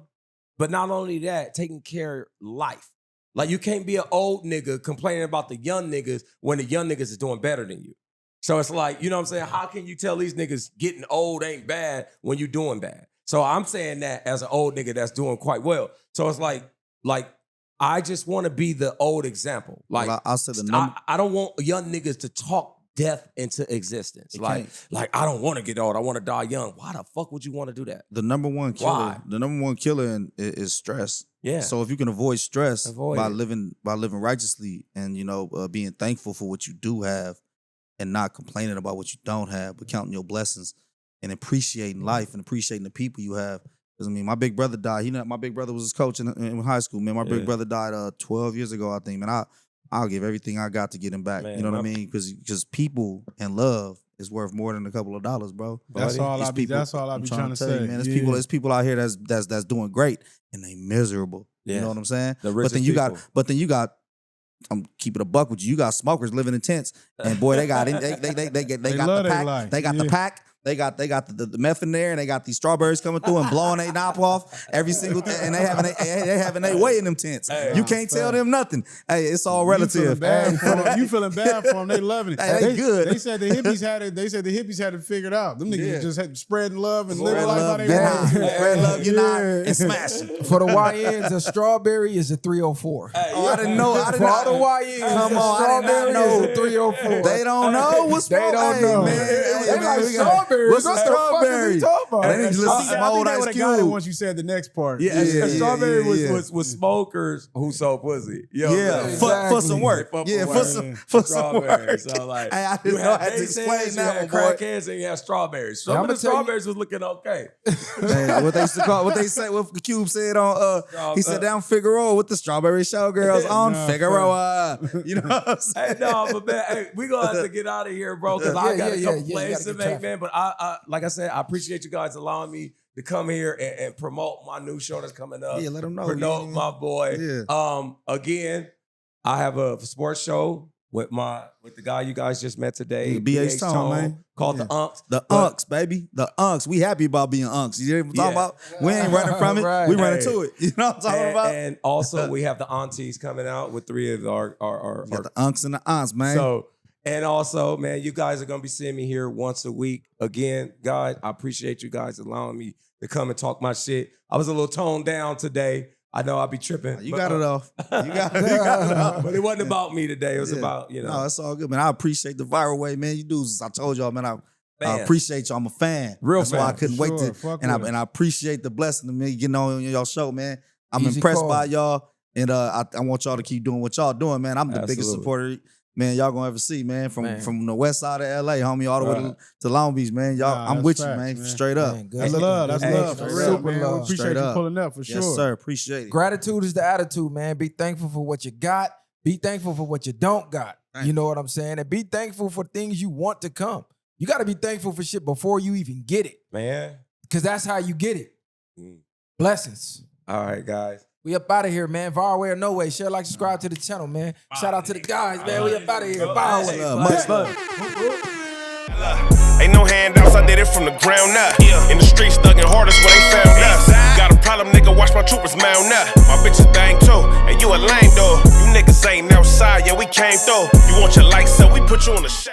But not only that, taking care of life. Like, you can't be an old nigga complaining about the young niggas when the young niggas is doing better than you. So it's like, you know what I'm saying? How can you tell these niggas getting old ain't bad when you doing bad? So I'm saying that as an old nigga that's doing quite well. So it's like I just want to be the old example. Like, Well, I'll say the number. I don't want young niggas to talk death into existence. It Like, can't. like I don't want to get old. I want to die young. Why the fuck would you want to do that? The number one killer. Why? The number one killer is stress. Yeah. So if you can avoid stress Avoid by it. living righteously and being thankful for what you do have and not complaining about what you don't have, but counting your blessings and appreciating life and appreciating the people you have. Because I mean, my big brother died. My big brother was his coach in high school. Man, my big brother died 12 years ago, I think. Man, I'll give everything I got to get him back. Man, you know what I mean? Because people and love is worth more than a couple of dollars, bro. That's all I be trying to say. Man, there's people out here that's doing great and they miserable. You Yeah. know what I'm saying? The But then you richest got I'm keeping a buck with you. You got smokers living in tents, and boy, they got got love the their pack. life. They got the Yeah. pack. They got the meth in there, and they got these strawberries coming through and blowing their knob off every single thing. And they having their way in them tents. Hey, you can't tell them nothing. Hey, it's all relative. You feeling bad for them? They loving it. Hey, they good. They said the hippies had it. They said the hippies had it figured out. Them niggas Yeah. just had spreading love and Spread living life how love, they get want. high. Spread love, get high, Yeah. and smashing. For the YNs, a strawberry is a 304. Oh, I didn't know. I didn't For all the know. YNs, Come a on, I did not strawberry know. is a 304. They don't know what's They don't know. Man, They like we got- strawberries. What's a What the fuck is strawberry? he talking about? And then you I listen think to some old they Ice would have got it Cube. once you said the next part. Yeah, Yeah, a strawberry yeah. was smokers who sold pussy. You know what I'm Yeah, saying? for some work. For Yeah, work. for some work. Strawberries. So like, Hey, I you didn't know I had had to days explain you that had one, boy. crackheads and you had strawberries. Some Yeah, of I'ma the tell you- strawberries was looking okay. Man, what they used to call, what they say, what Cube said on, he said down Figueroa with the strawberry showgirls on Nah, Figueroa. You know what I'm saying? Hey, no, but man, hey, we gonna have to get out of here, bro, because I got a couple you plays gotta to get make, traffic. man. But I, like I said, I appreciate you guys allowing me to come here and promote my new show that's coming up. Yeah, let them know. Promote Yeah. my boy. Yeah. Again, I have a sports show with the guy you guys just met today, Yeah, BH Tone, man. called Yeah. the Unks. The But- unks, baby. The unks. We happy about being unks. You know what I'm talking Yeah. about? We ain't running from it. Right. We running Hey. to it. You know what I'm talking And, about? and also we have the aunties coming out with 3 of our We got the unks and the aunts, man. So, and also, man, you guys are going to be seeing me here once a week. Again, guys, I appreciate you guys allowing me to come and talk my shit. I was a little toned down today, I know I'll be tripping. You got it off. You got it off. But it wasn't about me today. It was about, you know. No, it's all good, man. I appreciate the viral way, man. You dudes, I told y'all, man, I appreciate you. I'm a fan. Real That's fan. why I couldn't wait to. Fuck And with I appreciate the blessing of me getting on y'all show, man. I'm Easy impressed call. by y'all. And I want y'all to keep doing what y'all doing, man. I'm the biggest Absolutely. supporter, man, y'all gonna ever see, man. From the west side of LA, homie, all the way to Long Beach, man. Y'all, Nah, I'm that's with facts, you, man. man. Straight up. Man, good That's looking. love. That's Hey, love. For straight real, up. man. We Love. appreciate Straight you up. pulling up for sure. Yes, sir. Appreciate it. Gratitude is the attitude, man. Be thankful for what you got. Be thankful for what you don't got. Thank You know what I'm saying? And be thankful for things you want to come. You got to be thankful for shit before you even get it, Man. because that's how you get it. Mm. Blessings. All right, guys. We up out of here, man. Viral way or no way. Share, like, subscribe to the channel, man. Shout out to the guys, man. We up out of here. Viral way. Much love. Ain't no handouts, I did it from the ground up. In the streets, thugging hardest when they found us. Got a problem, nigga, watch my troopers mount up. My bitches bang too, and you a lame though. You niggas ain't outside, yeah, we came through. You want your lights up, we put you on the shade.